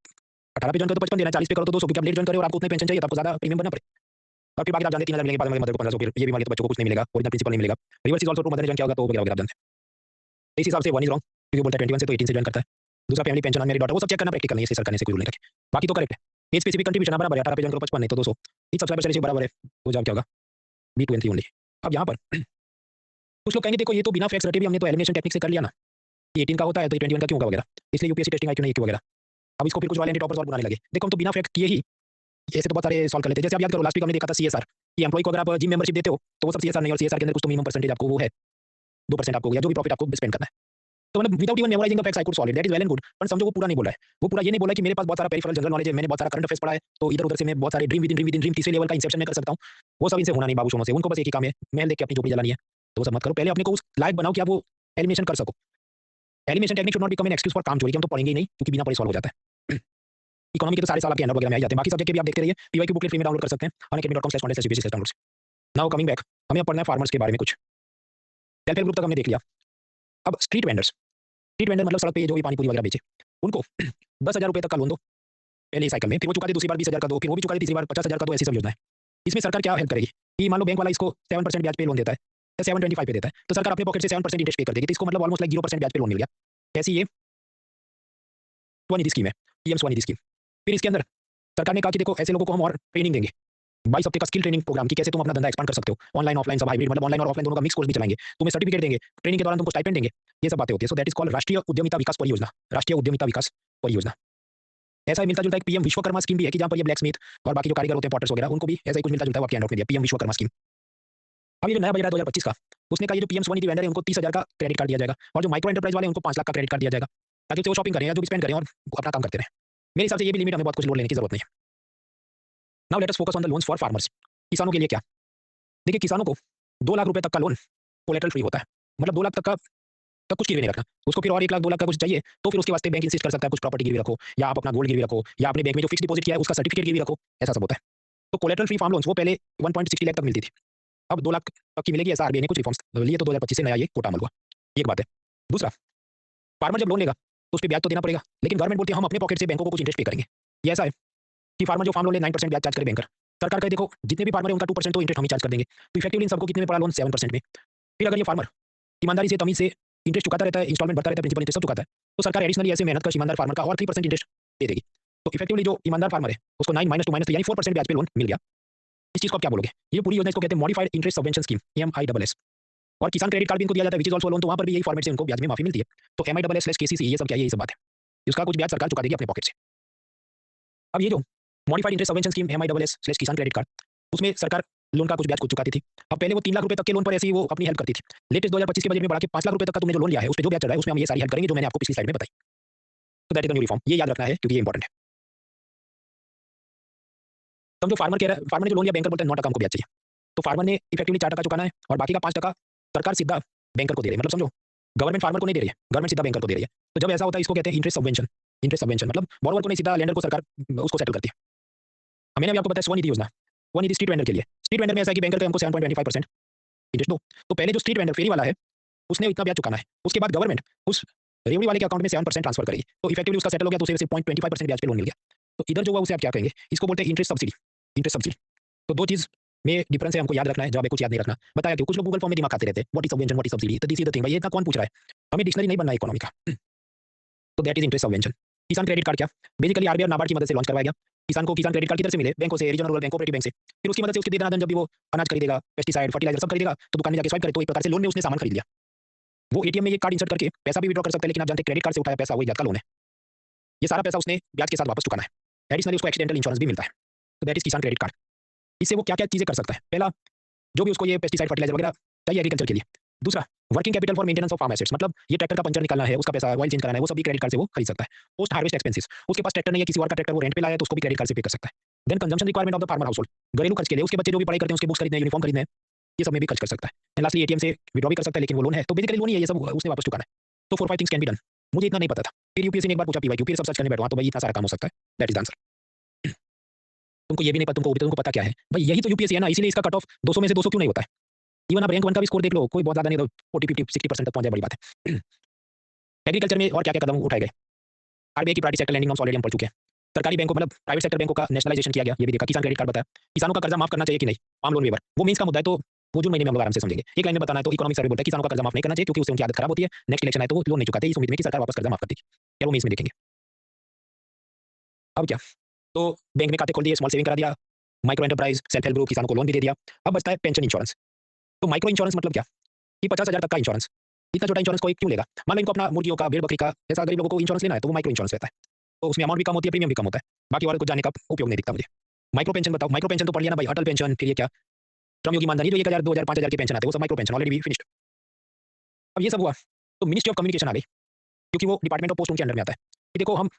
18 पे ज्वाइन करो तो 55 देना, 40 पे करो तो 200, क्योंकि आप लेट ज्वाइन करे और आपको उतने पेंशन चाहिए, तो आपको ज्यादा प्रीमियम भरना पड़े। और फिर बाकी आप जानते 3000 मिलेंगे, बाद में मदर को 1500, फिर ये भी मान तो बच्चों को कुछ नहीं मिलेगा, ओरिजिनल प्रिंसिपल नहीं मिलेगा। Reverse is also true, mother ने ज्वाइन किया होगा तो वगैरह वगैरह आप जानते हैं। इस हिसाब से 1 इज रॉन्ग, क्योंकि बोलता है 21 से तो 18 से ज्वाइन करता है। दूसरा फैमिली पेंशन ऑन मेरी डॉटर, वो सब चेक करना प्रैक्टिकल नहीं है, इसलिए सरकार ने ऐसे कोई रूल नहीं रखे। बाकी तो करेक्ट है। एज स्पेसिफिक कंट्रीब्यूशन बराबर है, 18 पे ज्वाइन करो 55 नहीं तो 200, इस सब्सक्राइबर स्टैटिस्टिक बराबर है, तो जवाब क्या होगा, बी 2 एंड 3 ओनली। अब यहाँ पर कुछ लोग कहेंगे देखो ये तो बिना फैक्ट्स रटे भी हमने तो एलिमिनेशन टेक्निक से कर लिया ना, ये 18 का होता है तो 21 का क्यों होगा वगैरह, इसलिए यूपीएससी टेस्टिंग आईक्यू नहीं क्यों वगैरह। अब इसको फिर कुछ वाले टॉपर्स और बनाने लगे। देखो हम तो बिना फैक्ट किए ही ऐसे तो बहुत सारे सॉल्व कर लेते हैं। जैसे आप याद करो लास्ट वीक हमने देखा था सीएसआर, कि एम्प्लॉय को अगर आप जिम मेंबरशिप देते हो तो वो सब सीएसआर नहीं, और सीएसआर के अंदर कुछ तो मिनिमम परसेंटेज आपको वो है, 2% आपको या जो भी प्रॉफिट आपको स्पेंड करना है। तो मतलब without even memorising the facts I could solve it, that is well and good. पर समझो वो पूरा नहीं बोला है, वो पूरा ये नहीं बोला है कि मेरे पास बहुत सारा पेरिफेरल जनरल नॉलेज है, मैंने बहुत सारा करंट अफेयर्स पढ़ा है, तो इधर उधर से मैं बहुत सारे ड्रीम विद इन ड्रीम तीसरे लेवल का इंसेप्शन में कर सकता हूँ। वो सब इनसे होना नहीं बाबू सोनों से, उनको बस एक ही काम है, महल देख के अपनी झोपड़ी जलानी है। तो वो सब मत करो, पहले अपने को उस लायक बनाओ कि आप वो एलिमिनेशन कर सको। Elimination technique should not become an excuse for काम चोरी, कि हम तो पढ़ेंगे ही नहीं क्योंकि बिना पढ़े सॉल्व हो जाता है। इकोनॉमी के तो सारे साल आपके एंड वगैरह में आ जाते हैं, बाकी सब्जेक्ट के भी आप देखते रहिए, पीवाई की बुकलेट फ्री में डाउनलोड कर सकते हैं, unacademy.com/content/cbsc/downloads। नाउ कमिंग बैक, हमें अब पढ़ना है फार्मर्स के बारे में कुछ। सेल्फ हेल्प ग्रुप तक हमने देख लिया। अब स्ट्रीट वेंडर्स, स्ट्रीट वेंडर मतलब सड़क पे जो भी पानी पूरी वगैरह बेचे, उनको 10,000 रुपये तक का लोन दो पहले साइकिल में, फिर वो चुका दे दूसरी बार 20,000 का दो, फिर वो भी चुका दे तीसरी बार 50,000 का दो, ऐसी सब योजना है। इसमें सरकार क्या हेल्प करेगी कि मान लो बैंक वाला इसको 7% ब्याज पे लोन देता है या 7.25 पे देता है, तो सरकार अपने पॉकेट से 7% इंटरेस्ट पे कर देगी, तो इसको मतलब ऑलमोस्ट लाइक 0% ब्याज पे लोन मिल गया। ऐसी ये स्वनिधि स्कीम है, पीएम स्वनिधि स्कीम। फिर इसके अंदर सरकार ने कहा कि देखो ऐसे लोगों को हम और ट्रेनिंग देंगे, 22 हफ्ते का स्किल ट्रेनिंग प्रोग्राम, कि कैसे तुम अपना धंधा एक्सपांड कर सकते हो, ऑनलाइन ऑफलाइन सब हाइब्रिड, मतलब ऑनलाइन और ऑफलाइन दोनों का मिक्स कोर्स भी चलाएंगे, तुम्हें सर्टिफिकेट देंगे, ट्रेनिंग के दौरान तुमको स्टाइपेंड देंगे, ये सब बातें होती है। सो दैट इज कॉल्ड राष्ट्रीय उद्यमिता विकास परियोजना, राष्ट्रीय उद्यमिता विकास परियोजना। ऐसा ही मिलता जुलता एक पीएम विश्वकर्मा स्कीम भी है, कि जहाँ पर ये ब्लैक स्मिथ और बाकी जो कारीगर होते हैं पॉटर्स वगैरह, उनको भी ऐसा ही कुछ मिलता जुलता है, आपके हैंड आउट में दिया पीएम विश्वकर्मा स्कीम। अब ये जो नया बजट है 2025 का, उसने कहा ये जो पीएम स्वनिधि वेंडर है उनको 30,000 का क्रेडिट कार्ड दिया जाएगा, और जो माइक्रो एंटरप्राइज वाले उनको 5 लाख का क्रेडिट कार्ड दिया जाएगा, ताकि वो शॉपिंग करें या जो भी स्पेंड करें और अपना काम करते रहें। मेरे हिसाब से ये भी लिमिट, हमें बहुत कुछ लोन लेने की जरूरत नहीं है। Now let us focus on the loans for farmers. किसानों के लिए क्या, देखिए किसानों को 2 लाख रुपए तक का लोन कोलेटरल फ्री होता है, मतलब 2 लाख तक कुछ गिरवी नहीं रखना, उसको फिर और 1 लाख 2 लाख का कुछ चाहिए तो फिर उसके वास्ते बैंक इंसिस्ट कर सकता है कुछ प्रॉपर्टी गिरवी रखो, या आप अपना गोल्ड गिरवी रखो, या अपने बैंक में जो फिक्स डिपॉजिट किया है उसका सर्टिफिकेट गिरवी रखो, ऐसा सब होता है। तो कोलेटरल फ्री फार्म लोन्स वो पहले 1.60 लाख तक मिलती थी, अब 2 लाख तक की मिलेगी, ऐसा आरबीआई ने कुछ रिफॉर्म्स लिए, तो 2025 से नया ये कोटा अमल हुआ। एक बात है। दूसरा, फार्मर जब लोन लेगा तो उस पे ब्याज तो देना पड़ेगा, लेकिन गवर्नमेंट बोलती है हम अपने पॉकेट से बैंकों को कुछ इंटरेस्ट पे करेंगे। ये ऐसा है कि फार्मर जो फार्म लोन ले 9% ब्याज चार्ज करे बैंकर, सरकार कहे देखो जितने भी फार्मर है उनका 2% तो इंटरेस्ट हम ही चार्ज कर देंगे, तो इफेक्टिवली इन सबको कितने में पड़ा लोन, 7% में। फिर अगर ये फार्मर ईमानदारी से तमीज से इंटरेस्ट चुकाता रहता है, इंस्टॉलमेंट भरता रहता है, प्रिंसिपल इंटरेस्ट सब चुकाता है, तो सरकार एडिशनली ऐसे मेहनत का ईमानदार फार्मर का और 3% इंटरेस्ट दे देगी। तो इफेक्टिवली जो ईमानदार फार्मर है उसको 9 -2 -3 यानी 4% ब्याज पे लोन मिल गया। इस चीज को आप क्या बोलोगे? ये पूरी योजना इसको कहते हैं मॉडिफाइड इंटरेस्ट सबवेंशन स्कीम, एमआईडब्ल्यूएस। और किसान क्रेडिट कार्ड भी इनको दिया जाता है, विच इज ऑल्सो लोन, तो वहां पर भी यही फॉर्मेट से उनको ब्याज में माफी मिलती है। तो एमआईडब्ल्यूएस/केसीसी ये सब क्या है, यही सब बात है, इसका कुछ ब्याज सरकार चुका देगी अपने पॉकेट से। अब ये जो मॉडिफाइड इंटरेस्ट सबवेंशन स्कीम एमआईडब्ल्यूएस/किसान क्रेडिट कार्ड, उसमें सरकार लोन का कुछ ब्याज कुछ चुकाती थी। अब पहले वो 3 लाख रुपए तक के लोन पर ऐसे ही वो अपनी हेल्प करती थी। लेटेस्ट 2025 के बजट में बढ़ा के 5 लाख रुपए तक का तुमने जो लोन लिया है उस पे जो ब्याज चढ़ रहा है उसमें हम ये सारी हेल्प करेंगे जो मैंने आपको पिछली स्लाइड में बताई। तो that is the new reform, ये याद रखना है क्योंकि ये इंपॉर्टेंट है। समझो फार्मर कह रहा है, फार्मर ने जो लोन लिया बैंकर बोलता है 9% हमको ब्याज चाहिए, तो फार्मर ने इफेक्टिवली 4% चुकाना है और बाकी का 5% सरकार सीधा बैंकर को दे रही है। मतलब समझो गवर्नमेंट फार्मर को नहीं दे रही है, गवर्नमेंट सीधा बैंकर को दे रही है। तो जब ऐसा होता है इसको कहते हैं इंटरेस्ट सबवेंशन। इंटरेस्ट सबवेंशन मतलब बोरोवर को नहीं, सीधा लेंडर को सरकार उसको सेटल करती है। मैंने अभी आपको बताया स्वनिधि योजना, स्वनिधि स्ट्रीट वेंडर के लिए। स्ट्रीट वेंडर में ऐसा है कि बैंकर का हमको 7.25% इंटरेस्ट दो, तो पहले जो स्ट्रीट वेंडर फेरी वाला है उसने इतना ब्याज चुकाना है, उसके बाद गवर्नमेंट उस रेवड़ी वाले के अकाउंट में 7% ट्रांसफर करेगी, तो इफेक्टिवली उसका सेटल हो गया, तो उसे सिर्फ 0.25% ब्याज पे लोन मिल गया। तो इधर जो हुआ उसे आप क्या कहेंगे, इसको बोलते हैं इंटरेस्ट सब्सिडी। Interest subsidy. तो दो चीज में डिफरेंस है, हमको याद रखना है, जब कुछ याद नहीं रखना बताया कि कुछ लोग गूगल फॉर्म में दिमाग खाते रहते हैं, what is subvention, what is subsidy, तो दिस इज द थिंग भाई, ये इतना कौन पूछ रहा है, हमें डिक्शनरी नहीं बनना है इकोनॉमी का। तो दैट इज इंटरेस्ट सबवेंशन। किसान क्रेडिट कार्ड क्या, बेसिकली आरबीआई और नाबार्ड की मदद से लॉन्च करवाया गया। किसान को किसान क्रेडिट कार्ड किधर से मिले, बैंकों से, regional rural bank, cooperative bank से। फिर उसकी मदद से उसके देना धन, जब भी वो अनाज खरीदेगा, पेस्टिसाइड, फर्टिलाइजर सब खरीदेगा, तो दुकान में जाके स्वाइप करे, तो एक प्रकार से लोन में उसने सामान खरीद लिया। वो एटीएम में ये कार्ड इंसर्ट करके पैसा भी विड्रॉ कर सकता है, लेकिन आप जानते हैं क्रेडिट कार्ड से उठाया पैसा वही ब्याज का लोन है। ये सारा पैसा उसने ब्याज के साथ वापस चुकाना है। एडिशनली उसको एक्सीडेंटल इंश्योरेंस भी मिलता है। तो दैट इज किसान क्रेडिट कार्ड। इससे वो क्या क्या चीजें कर सकता है, पहला जो भी उसको ये पेस्टिसाइड फर्टिलाइजर वगैरह चाहिए एग्रीकल्चर के लिए। दूसरा working capital for maintenance of farm assets, मतलब ये ट्रैक्टर का पंचर निकालना है, उसका पैसा ऑयल चेंज कराना है, वो सभी क्रेडिट कार्ड से वो खरीद सकता है। पोस्ट हार्वेस्ट एक्सपेंसेस, उसके पास ट्रैक्टर नहीं है, किसी और का ट्रैक्टर वो रेंट पे लाया है, तो उसको भी क्रेडिट कार्ड से पे कर सकता है। Then consumption requirement of the farmer household, घरेलू खर्च के लिए उसके बच्चे जो भी पढ़ाई करते हैं, उसके बुक्स खरीदने हैं, यूनिफॉर्म खरीदने हैं, ये सब में भी खर्च कर सकता है। एंड लास्टली एटीएम से विड्रॉ भी कर सकता है, लेकिन वो लोन है तो बेसिकली लोन ही है, ये सब उसने वापस चुकाना है। तो 4-5 थिंग्स कैन बी डन। मुझे इतना नहीं पता था, फिर यूपीएससी ने एक बार पूछा पीवाईक्यू, फिर सब सर्च करने बैठा तो भाई इतना सारा काम हो सकता है। That is answer. तुमको ये भी नहीं पता, तुमको पता क्या है भाई, यही तो यूपीएससी है ना, इसीलिए इसका कट ऑफ 200 में से 200 क्यों नहीं होता है। इवन आप रैंक 1 का भी स्कोर देख लो, कोई बहुत ज्यादा नहीं, तो 40-50-60% तक पहुंच जाए, बड़ी बात है। एग्रीकल्चर में और क्या क्या कदम उठाए गए, आरबीआई की private sector lending norms already हम पढ़ चुके हैं। सरकारी बैंकों मतलब प्राइवेट सेक्टर बैंकों का नेशनलाइजेशन किया गया, ये भी देखा। किसान क्रेडिट कार्ड बताया, किसानों का कर्जा माफ करना चाहिए कि नहीं, फार्म लोन वेवर, वो मींस का मुद्दा है, तो वो जून महीने में हम लोग आराम से समझेंगे। एक लाइन में बताना है तो इकोनॉमिक सर्वे बोलता है किसानों का कर्जा माफ नहीं करना चाहिए, क्योंकि उससे उनकी आदत खराब होती है, नेक्स्ट इलेक्शन आए तो वो लोन नहीं चुकाते, इस उम्मीद में कि सरकार वापस कर्जा माफ कर देगी। क्या वो मींस में देखेंगे। अब क्या, तो बैंक में खाते खोल दिए, स्मॉल सेविंग करा दिया, micro enterprise, self help group, किसानों को लोन भी दे दिया। अब बचता है पेंशन इंश्योरेंस। तो माइक्रो इंश्योरेंस मतलब क्या, कि 50,000 तक का इंश्योरेंस। इतना छोटा इंश्योरेंस कोई क्यों लेगा, मान लो इनको अपना मुर्गियों का, भेड़ बकरी का, ऐसा गरीब लोगों को इंश्योरेंस लेना है, तो वो माइक्रो इंश्योरेंस रहता है। तो उसमें अमाउंट भी कम होती है, प्रीमियम भी कम होता है, बाकी और कुछ जाने का उपयोग नहीं दिखता मुझे। माइक्रो पेंशन बताओ, माइक्रो पेंशन तो पढ़ लिया ना भाई, अटल पेंशन, फिर ये क्या श्रमयोगी मानधन, जो 1000, 2000, 5000 की पेंशन आते हैं, वो सब माइक्रो पेंशन ऑलरेडी भी फिनिश्ड। अब ये सब हुआ तो मिनिस्ट्री ऑफ कम्युनिकेशन आ गई, क्योंकि वो डिपार्टमेंट ऑफ पोस्ट उनके अंडर में आता है कि देखो हम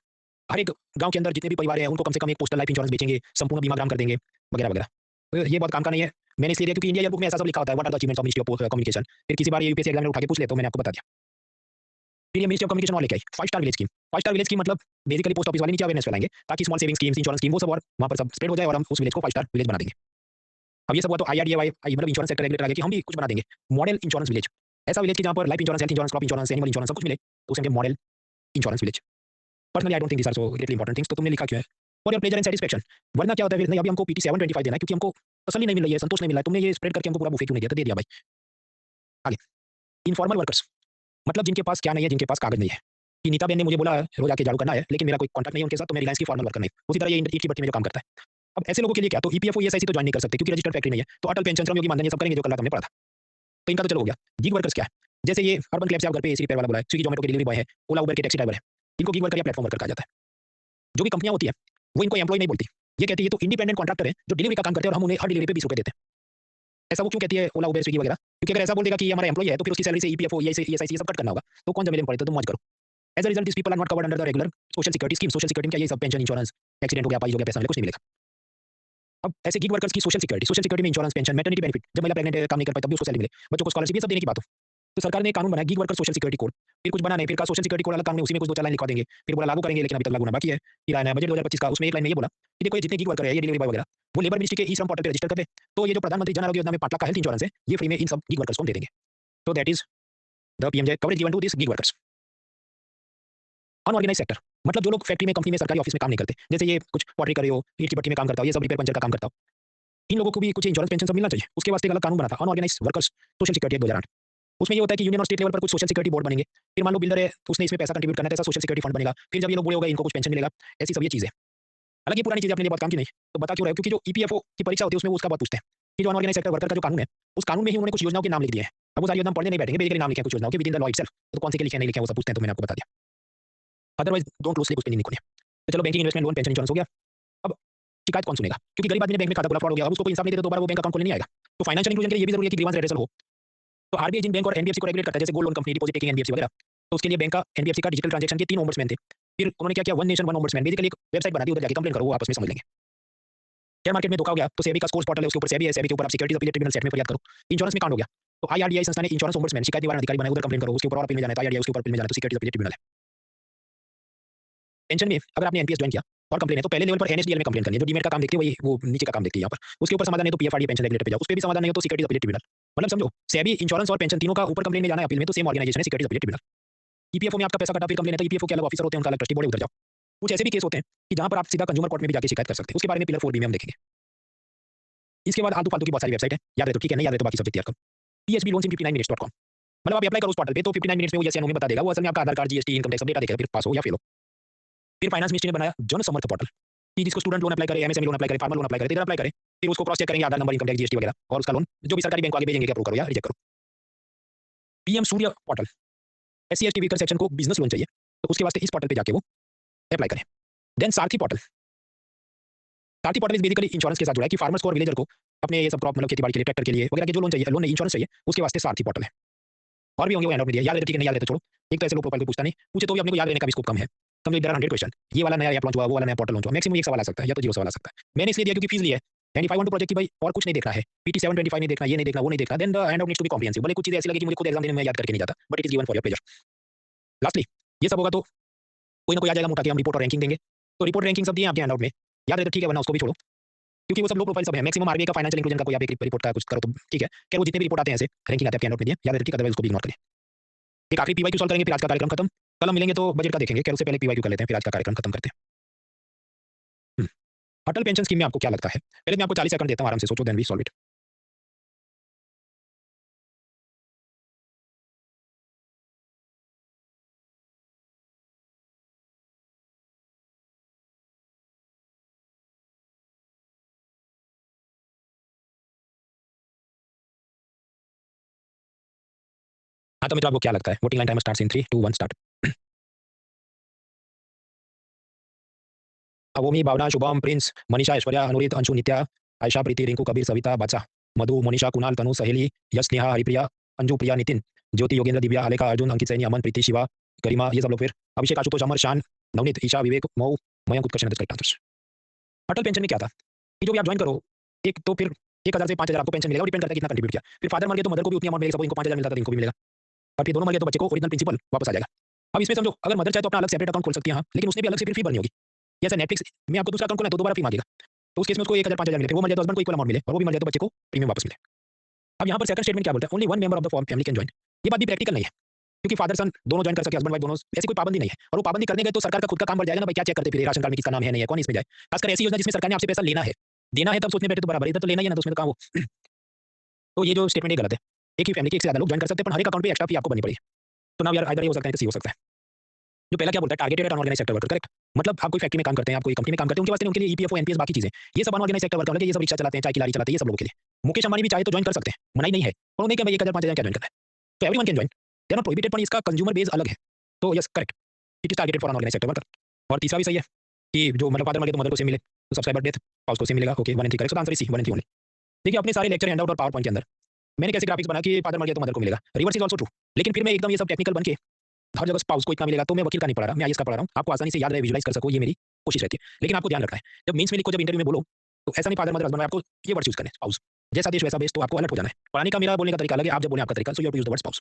हर एक गांव के अंदर जितने भी परिवार हैं उनको कम से कम एक पोस्टल लाइफ इंश्योरेंस बेचेंगे, संपूर्ण बीमा ग्राम कर देंगे, वगैरह वगैरह। तो ये बहुत काम का नहीं है, मैंने इसलिए दिया क्योंकि इंडिया बुक में ऐसा सब लिखा होता है, what are the achievements of ministry of communication. फिर किसी बार ये यूपीएससी एग्जाम में उठा के पूछ ले तो मैंने आपको बता दिया। फिर ये मिनिस्ट्री ऑफ कम्युनिकेशन और लेके आई 5 star village scheme. 5 star village scheme मतलब बेसिकली पोस्ट ऑफिस वाले नीचे अवेयरनेस फैलाएंगे, ताकि small saving schemes, insurance scheme, वो सब और वहां पर सब स्प्रेड हो जाए और हम उस विलेज को 5 स्टार विलेज बना देंगे। अब ये सब हुआ तो आईआरडीए मतलब इंश्योरेंस सेक्टर रेगुलेटर आ गया कि हम भी कुछ बना देंगे मॉडल इंश्योरेंस विलेज। ऐसा विलेज की जहां पर life insurance, health insurance, crop insurance, animal insurance सब कुछ मिले, तो उसे model insurance village. Personally I don't think these are so greatly important things, तो तुमने लिखा क्यों है, for your pleasure and satisfaction. वरना क्या होता है फिर, नहीं अभी हमको पीटी 725 देना है क्योंकि हमको तसल्ली नहीं मिल रही है, संतोष नहीं मिल रहा है, तुमने ये स्प्रेड करके हमको पूरा बुफे क्यों नहीं दिया, तो दे दिया भाई। आगे इनफॉर्मल वर्कर्स, मतलब जिनके पास क्या नहीं है, जिनके पास कागज नहीं है, कि नीता बेन ने मुझे बोला रोज आके झाड़ू करना है, लेकिन मेरा कोई कॉन्टैक्ट नहीं है उनके साथ, तो मैं रिलायंस की फॉर्मल वर्कर नहीं, उसी तरह ये ईंट की भट्टी में जो काम करता है। अब ऐसे लोगों के लिए क्या, तो ईपीएफओ ईएसआईसी तो ज्वाइन नहीं कर सकते क्योंकि रजिस्टर्ड फैक्ट्री नहीं है, तो अटल पेंशन, श्रमयोगी मानधन, ये सब करेंगे जो कल रात हमने पढ़ा था। तो इनका तो चलो हो गया। गिग वर्कर्स क्या है, जैसे ये अर्बन क्लैब से आप घर पे एसी रिपेयर वाला बोला है, स्विगी जोमेटो के डिलीवरी बॉय है, ओला उबर के टैक्सी ड्राइवर है, इनको गिग वर्कर या प्लेटफॉर्म वर्कर कहा जाता है। जो भी कंपनियां होती है वो इनको एम्प्लॉय नहीं बोलती, ये कहती है तो इंडिपेंडेंट कॉन्ट्रैक्टर है जो डिलीवरी का काम करते हैं और हम उन्हें हर डिलीवरी पे 20 रुपए देते हैं। ऐसा वो क्यों कहती है ओला उबर स्विगी वगैरह, क्योंकि अगर ऐसा बोल देगा कि ये हमारा एम्प्लॉय है तो फिर उसकी सैलरी से ईपीएफओ ईएसआईसी ये सब कट करना होगा, तो कौन जमेले में पड़े, तो तुम मौज करो। As a result this people are not covered under the regular social security scheme. Social security क्या, ये सब पेंशन, इंश्योरेंस, एक्सीडेंट हो गया, पाई हो गया, पैसा मिले, कुछ नहीं मिलेगा। अब ऐसे गिग वर्कर्स की सोशल सिक्योरिटी में इंश्योरेंस, पेंशन, मैटरनिटी बेनिफिट, जब महिला प्रेग्नेंट है, काम नहीं कर पाई तब भी उसको सैलरी मिले, बच्चों को स्कॉलरशिप, ये सब देने की बात हो। तो सरकार ने कानून बनाया gig worker social security code, फिर कुछ बना नहीं, फिर का सोशल सिक्योरिटी कोड अलग कानून में, उसी में कुछ 2-4 लाइन लिखवा देंगे, फिर बोला लागू करेंगे, लेकिन अभी तक लागू ना बाकी है। फिर आया नया बजट 2025 का, उसमें एक लाइन में ये बोला कि देखो ये जितने गिग वर्कर है, ये डिलीवरी बॉय वगैरह, वो लेबर मिनिस्ट्री के ई श्रम पोर्टल पे रजिस्टर कर दे, तो ये जो प्रधानमंत्री जन आरोग्य योजना में 5 लाख का हेल्थ इंश्योरेंस है, ये फ्री में इन सब गिग वर्कर्स को हम दे देंगे। तो that is the PMJ coverage given to this gig workers. Unorganised sector मतलब जो लोग फैक्ट्री में, कंपनी में, सरकारी ऑफिस में काम नहीं करते, जैसे ये कुछ पॉटरी कर रहे हो, ईंट की भट्टी में काम करता हो, ये सब रिपेयर पंचर का काम करता हो, इन लोगों को भी कुछ इंश्योरेंस, पेंशन सब मिलना चाहिए। उसके वास्ते एक अलग कानून बना था, अनऑर्गेनाइज्ड वर्कर्स सोशल सिक्योरिटी 2008। उसमें ये होता है कि यूनियन और स्टेट लेवल पर कुछ सोशल सिक्योरिटी बोर्ड बनेंगे, फिर मान लो बिल्डर है उसने इसमें पैसा कंट्रीब्यूट करना है, तो सोशल सिक्योरिटी फंड बनेगा, फिर जब ये लोग बूढ़े हो गए इनको कुछ पेंशन मिलेगा, ऐसी सब ये चीजें। हालांकि पुरानी चीजें अपने लिए बहुत काम की नहीं, तो बता क्यों रहे हो, क्योंकि जो ईपीएफओ की परीक्षा होती है उसमें वो उसका बहुत पूछते हैं कि जो अनऑर्गेनाइज्ड सेक्टर वर्कर का जो कानून है, उस कानून में ही उन्होंने कुछ योजनाओं के नाम लिख दिए हैं। अब वो सारी योजना पढ़ने नहीं बैठेंगे, बेसिकली नाम लिखे कुछ योजनाओं के with in the law itself, तो कौन से के लिखे नहीं लिखे वो सब पूछते हैं, तो मैंने आपको बता दिया। अदरवाइज डोंट लूज स्लीप, उस पे नहीं निकलने। तो चलो banking, investment, loan, pension, insurance हो गया। अब शिकायत कौन सुनेगा, क्योंकि गरीब आदमी ने बैंक में खाता खोला, फ्रॉड हो गया, अब उसको कोई इंसाफ नहीं देता, दोबारा वो बैंक अकाउंट खोलने नहीं आएगा। तो फाइनेंशियल इंक्लूजन के लिए ये भी जरूरी है कि ग्रीवांस रेड्रेसल हो। तो आरबीआई जिन बैंक और एनबीएफसी को रेगुलेट करता है, जैसे gold loan company, deposit taking NBFC वगैरह, तो उसके लिए बैंक का, एनबीएफसी का डिजिटल ट्रांजैक्शन के 3 ओम्बड्समैन थे। फिर उन्होंने क्या किया, one nation one ombudsman, basically एक वेबसाइट बना दी, उधर जाके कंप्लेन करो, वो आपस में समझ लेंगे। शेयर मार्केट में धोखा हो गया तो सेबी का स्कोर्स पोर्टल है, उसके ऊपर सेबी है, सेबी के ऊपर आप सिक्योरिटीज अपीलेट ट्रिब्यूनल सेट में फरियाद करो। इंश्योरेंस में कांड हो गया तो आईआरडीआई संस्था ने इंश्योरेंस ओम्बड्समैन शिकायत निवारण अधिकारी बनाया, उधर कंप्लेन करो, उसके ऊपर और अपील में जाना है तो आईआरडीआई, उसके ऊपर अपील में जाना है तो सिक्योरिटीज अपीलेट ट्रिब्यूनल है। पेंशन में अगर आपने एनपीएस ज्वाइन किया और कंप्लेन है तो पहले लेवल पर एनएसडीएल में कंप्लेन करनी है, जो डीमेट का काम देखती है वही वो नीचे का काम देखती है यहाँ पर। उसके ऊपर समाधान है तो पीएफआरडी पेंशन रेगुलेटर पे जाओ, उस पे भी समाधान नहीं हो तो सिक्योरिटीज अपीलेट ट्रिब्यूनल। मतलब समझो सेबी, इंश्योरेंस और पेंशन तीनों का ऊपर कंप्लेन में जाना है अपील में तो सेम ऑर्गेनाइजेशन है सिक्योरिटीज अपीलेट ट्रिब्यूनल। ईपीएफओ में आपका पैसा कटा फिर कंप्लेन है तो ईपीएफओ के अलग ऑफिसर होते हैं, उनका अलग ट्रस्टी बोर्ड है, उधर जाओ। कुछ ऐसे भी केस होते हैं कि जहां पर आप सीधा कंज्यूमर कोर्ट में भी जाके शिकायत कर सकते हैं, उसके बारे में पिलर 4 भी में हम देखेंगे। इसके बाद आलतू फालतू की बहुत सारी वेबसाइट है, याद रहे तो ठीक है, नहीं याद रहे तो बाकी सब्जेक्ट याद करो। PHB loans in 59minutes.com, मतलब आप अप्लाई करो उस पोर्टल पे तो 59 मिनट्स में वो यस या नो में बता देगा, वो असल में आपका आधार कार्ड, जीएसटी, इनकम टैक्स सब डेटा देगा, फिर पास हो या फेल हो। फिर फाइनेंस मिनिस्ट्री ने बनाया जन समर्थ पोर्टल कि जिसको स्टूडेंट लोन अप्लाई करे, एमएसएमई लोन अप्लाई करे, फार्मर लोन अप्लाई करे, इधर अप्लाई करे, फिर उसको क्रॉस चेक करेंगे आधार नंबर, इनकम टैक्स, जीएसटी वगैरह, और उसका लोन जो भी सरकारी बैंक को आगे भेजेंगे कि अप्रूव करो या रिजेक्ट करो। PM Surya portal, SC ST weaker section को बिजनेस लोन चाहिए तो उसके वास्ते इस पोर्टल पे जाके वो अप्लाई करें। Then Sarathi portal, Sarathi portal is basically insurance के साथ जुड़ा है कि फार्मर्स को और विलेजर को अपने ये सब क्रॉप मतलब खेती बाड़ी के लिए, ट्रैक्टर के लिए वगैरह के जो लोन चाहिए, लोन नहीं इंश्योरेंस चाहिए, उसके वास्ते सारथी पोर्टल है। और भी होंगे वो हैंडआउट में दिया, याद है तो ठीक है, नहीं याद है तो छोड़ो। एक तो ऐसे लोग प्रोफाइल को पूछता नहीं, पूछे तो भी अपने को याद रहने का भी स्कोप कम है। समझो देयर आर 100 क्वेश्चन, ये वाला नया ऐप लॉन्च हुआ, वो वाला नया पोर्टल लॉन्च हुआ, मैक्सिमम एक सवाल आ सकता है या तो 0 सवाल आ सकता है। मैंने इसलिए दिया क्योंकि फीस ली है and if I want to project कि भाई और कुछ नहीं देखना है, PT 725 नहीं देखना, ये नहीं देखना, वो नहीं देखना, then the handout needs to be comprehensive. भले कुछ चीजें ऐसी लगे कि मुझे खुद एग्जाम देने में याद करके नहीं जाता, but it is given for your pleasure. Lastly ये सब होगा तो कोई ना कोई आ जाएगा मोटा कि हम रिपोर्ट और रैंकिंग देंगे, तो रिपोर्ट रैंकिंग सब दिए आपके हैंडआउट में, याद है तो ठीक है, वरना उसको भी छोड़ो क्योंकि वो सब लो प्रोफाइल सब है। मैक्सिमम आरबीआई का फाइनेंशियल इंक्लूजन का कोई आप एक रिपोर्ट का कुछ करो तो ठीक है, क्या वो जितने भी रिपोर्ट आते हैं ऐसे रैंकिंग आते हैं आपके हैंडआउट में दिए, याद है तो ठीक है, अदरवाइज उसको भी इग्नोर करें। एक आखिरी पीवाईक्यू सॉल्व करेंगे फिर आज का कार्यक्रम खत्म। कल हम मिलेंगे तो बजट का देखेंगे, क्या उससे पहले पीवाईक्यू कर लेते हैं, फिर आज का कार्यक्रम खत्म करते हैं। अटल पेंशन स्कीम में आपको क्या लगता है? पहले मैं आपको 40 सेकंड देता हूं, आराम से सोचो, देन वी सॉल्व इट। हाँ तो मित्रों आपको क्या लगता है? Voting line timer starts in 3 2 1 start. Avomi, Bhavna, Shubham, Prince, Manisha, Aishwarya, Anurit, Anshu, Nitya, Ayesha, Preeti, Rinku, Kabir, Savita, Badshah, Madhu, Monisha, Kunal, तनु, सहेली, यश, नेहा, हरिप्रिया, अंजू, प्रिया, नितिन, ज्योति, योगेंद्र, दिव्या, आलेखा, अर्जुन, अंकित, सैनी, अमन, प्रीति, शिवा, गरिमा, ये सब लोग, फिर अभिषेक, आशुतोष, अमर, शान, नवनीत, ईशा, विवेक, मऊ, मयंक, उत्कर्ष, करेक्ट आंसर्स। अटल पेंशन में क्या था कि जो भी आप ज्वाइन करो एक तो फिर 1000 से 5000 आपको पेंशन मिलेगा, डिपेंड करता है कितना कंट्रीब्यूट किया। फिर फादर मर गए तो मदर को भी उतनी अमाउंट मिलेगी, सपोज इनको 5000 मिलता था तो इनको भी मिलेगा, और फिर दोनों मर गए तो बच्चे को ओरिजिनल प्रिंसिपल वापस आ जाएगा। अब इसमें समझो अगर मदर चाहे तो अपना अलग सेपरेट अकाउंट खोल सकती है, हाँ, लेकिन उसमें भी अलग से फिर फी भरनी होगी। जैसे नेटफ्लिक्स में आपको दूसरा अकाउंट खोलना है तो दोबारा फी मांगेगा, तो उस केस में उसको 1000 5000 मिले, वो मर जाए तो हस्बैंड को इक्वल अमाउंट मिले, और वो भी मर जाए तो बच्चे को प्रीमियम वापस मिले। अब यहाँ पर सेकंड स्टेटमेंट क्या बोलता है? Only one member of the family can join. ये बात भी प्रैक्टिकल नहीं है क्योंकि फादर सन दोनों ज्वाइन कर सके, हस्बैंड वाइफ दोनों, ऐसी कोई पाबंदी नहीं है। और वो पाबंदी करने गए तो सरकार का खुद का काम बढ़ जाएगा ना भाई, क्या चेक करते फिर राशन कार्ड में किसका नाम है नहीं है, कौन इसमें जाए। खासकर ऐसी योजना जिसमें सरकार ने आपसे पैसा लेना है, देना है तब सोचने बैठे तो बराबर, इधर तो लेना ही है ना, तो उसमें तो काम हो। तो ये जो स्टेटमेंट है गलत है। एक ही फैमिली के एक से ज्यादा लोग ज्वाइन कर सकते हैं, पर हर एक अकाउंट पे एक्स्ट्रा फी आपको भरनी पड़ेगी। तो नाउ यार इधर ये हो सकता है, सी हो सकता है। जो पहला क्या बोलता है, targeted and unorganised sector worker, correct. मतलब आप कोई फैक्ट्री में काम करते हैं, आप कोई कंपनी में काम करते हैं, उनके वास्ते उनके लिए ईपीएफओ, एनपीएस, बाकी चीजें, ये सब अनऑर्गेनाइज्ड सेक्टर वर्कर, ये सब रिक्शा चलाते हैं, चाय की लारी चलाते हैं, ये सब लोगों के लिए। मुकेश अंबानी भी चाहे तो ज्वाइन कर सकते हैं, मनाही नहीं है, और उन्हें क्या भाई 1000 5000 क्या ज्वाइन करना है, तो everyone can join, they are not prohibited, पर इसका कंज्यूमर बेस अलग है। तो yes correct, it is targeted for unorganised sector worker. और तीसरा भी सही है कि जो मतलब फादर मर गए तो मदर को सेम मिले, तो सब्सक्राइबर डेथ स्पाउस को सेम मिलेगा। Okay 1 and 3 correct, so answer is C 1 and 3 only. देखिए अपने सारे लेक्चर हैंडआउट और पावर पॉइंट के अंदर मैंने कैसे ग्राफिक्स बना कि फादर मर गया तो मदर को मिलेगा, रिवर्स इज आल्सो ट्रू, लेकिन फिर मैं एकदम ये सब टेक्निकल बन के हर जगह स्पाउस को इतना मिलेगा, तो मैं वकील का नहीं पढ़ा रहा, मैं आईएएस का पढ़ा रहा हूँ, आपको आसानी से याद रहे, विजुलाइज कर सको, ये मेरी कोशिश रहती है। लेकिन आपको ध्यान रखना है जब मीन्स में लिखो, जब इंटरव्यू में बोलो, तो ऐसा नहीं फादर मदर हस्बैंड, आपको ये वर्ड यूज करने, स्पाउस, जैसा देश वैसा बेस, तो आपको अलर्ट हो जाना है। पढ़ाने का मेरा बोलने का तरीका अलग है, आप जब बोले आपका तरीका, so you have to use the word spouse.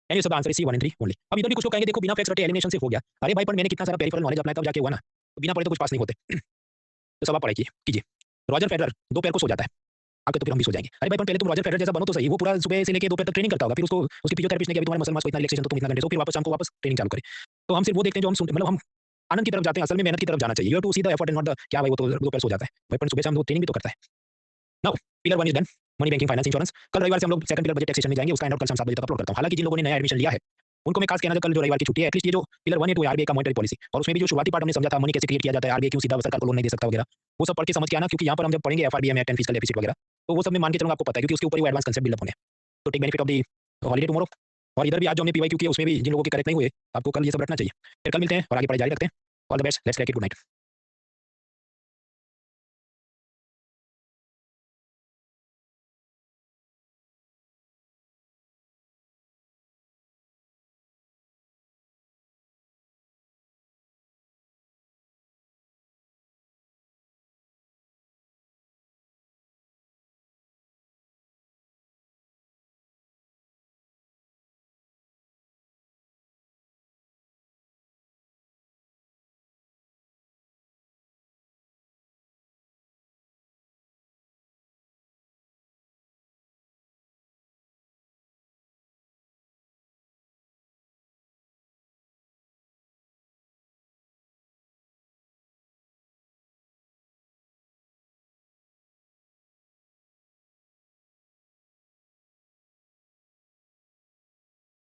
And सब answer is C 1 and 3 only. अब इधर भी कुछ लोग कहेंगे देखो बिना फैक्ट्स रटे एलिमिनेशन से हो गया, अरे भाई पर मैंने कितना सारा पेरिफेरल नॉलेज अप्लाई तब जाके हुआ ना, तो बिना पढ़े तो कुछ पास नहीं होते। तो सब आप पढ़ाई कीजिए। रॉजर फेडरर 2 पैर को सो जाता है, आगे तो फिर हम भी सो जाएंगे। अरे भाई पर पहले तुम रॉजर फेडरर जैसा बनो तो सही, वो पूरा सुबह से लेके दोपहर तक ट्रेनिंग करता होगा, फिर उसको उसकी फिजियोथेरेपिस्ट ने कहा तुम्हारे मसल मास को इतना रिलैक्सेशन तो तुम इतना घंटे सो, फिर वापस शाम को वापस ट्रेनिंग चालू करें। तो हम सिर्फ वो देखते हैं जो हम सुनते, मतलब हम आनंद की तरफ जाते हैं, असल में मेहनत की तरफ जाना चाहिए। You have to see the effort and not the क्या भाई वो तो दोपहर सो जाता है भाई, पर सुबह शाम वो ट्रेनिंग भी तो करता है। Now pillar 1 is done, money banking finance insurance. कल रविवार से हम लोग सेकंड पिलर बजट टैक्सेशन में जाएंगे, उसका हैंडआउट कल शाम 7 बजे तक अपलोड करता हूं। हालांकि जिन लोगों ने नया एडमिशन लिया है उनको मैं खास कहना, कल जो रविवार की छुट्टी है, एटलीस्ट ये जो पिलर 1 है 2 आरबीआई का मॉनेटरी पॉलिसी, और उसमें भी जो शुरुआती पार्ट हमने समझा था मनी कैसे क्रिएट किया जाता है, आरबीआई क्यों सीधा सरकार को लोन नहीं दे सकता वगैरह, वो सब पढ़ के समझ के आना, क्योंकि यहाँ पर हम जब पढ़ेंगे FRBM act and fiscal deficit वगैरह, तो वो सब मैं मान के चलूंगा आपको पता है, क्योंकि उसके ऊपर वो एडवांस कांसेप्ट बिल्डअप होने। तो take benefit of the holiday tomorrow. और इधर भी आज जो हमने पीवाईक्यू किया उसमें भी जिन लोगों के करेक्ट नहीं हुए, आपको कल ये सब रखना चाहिए। फिर कल मिलते हैं और आगे पढ़ाई जारी रखते हैं। All the best, let's take it, good night.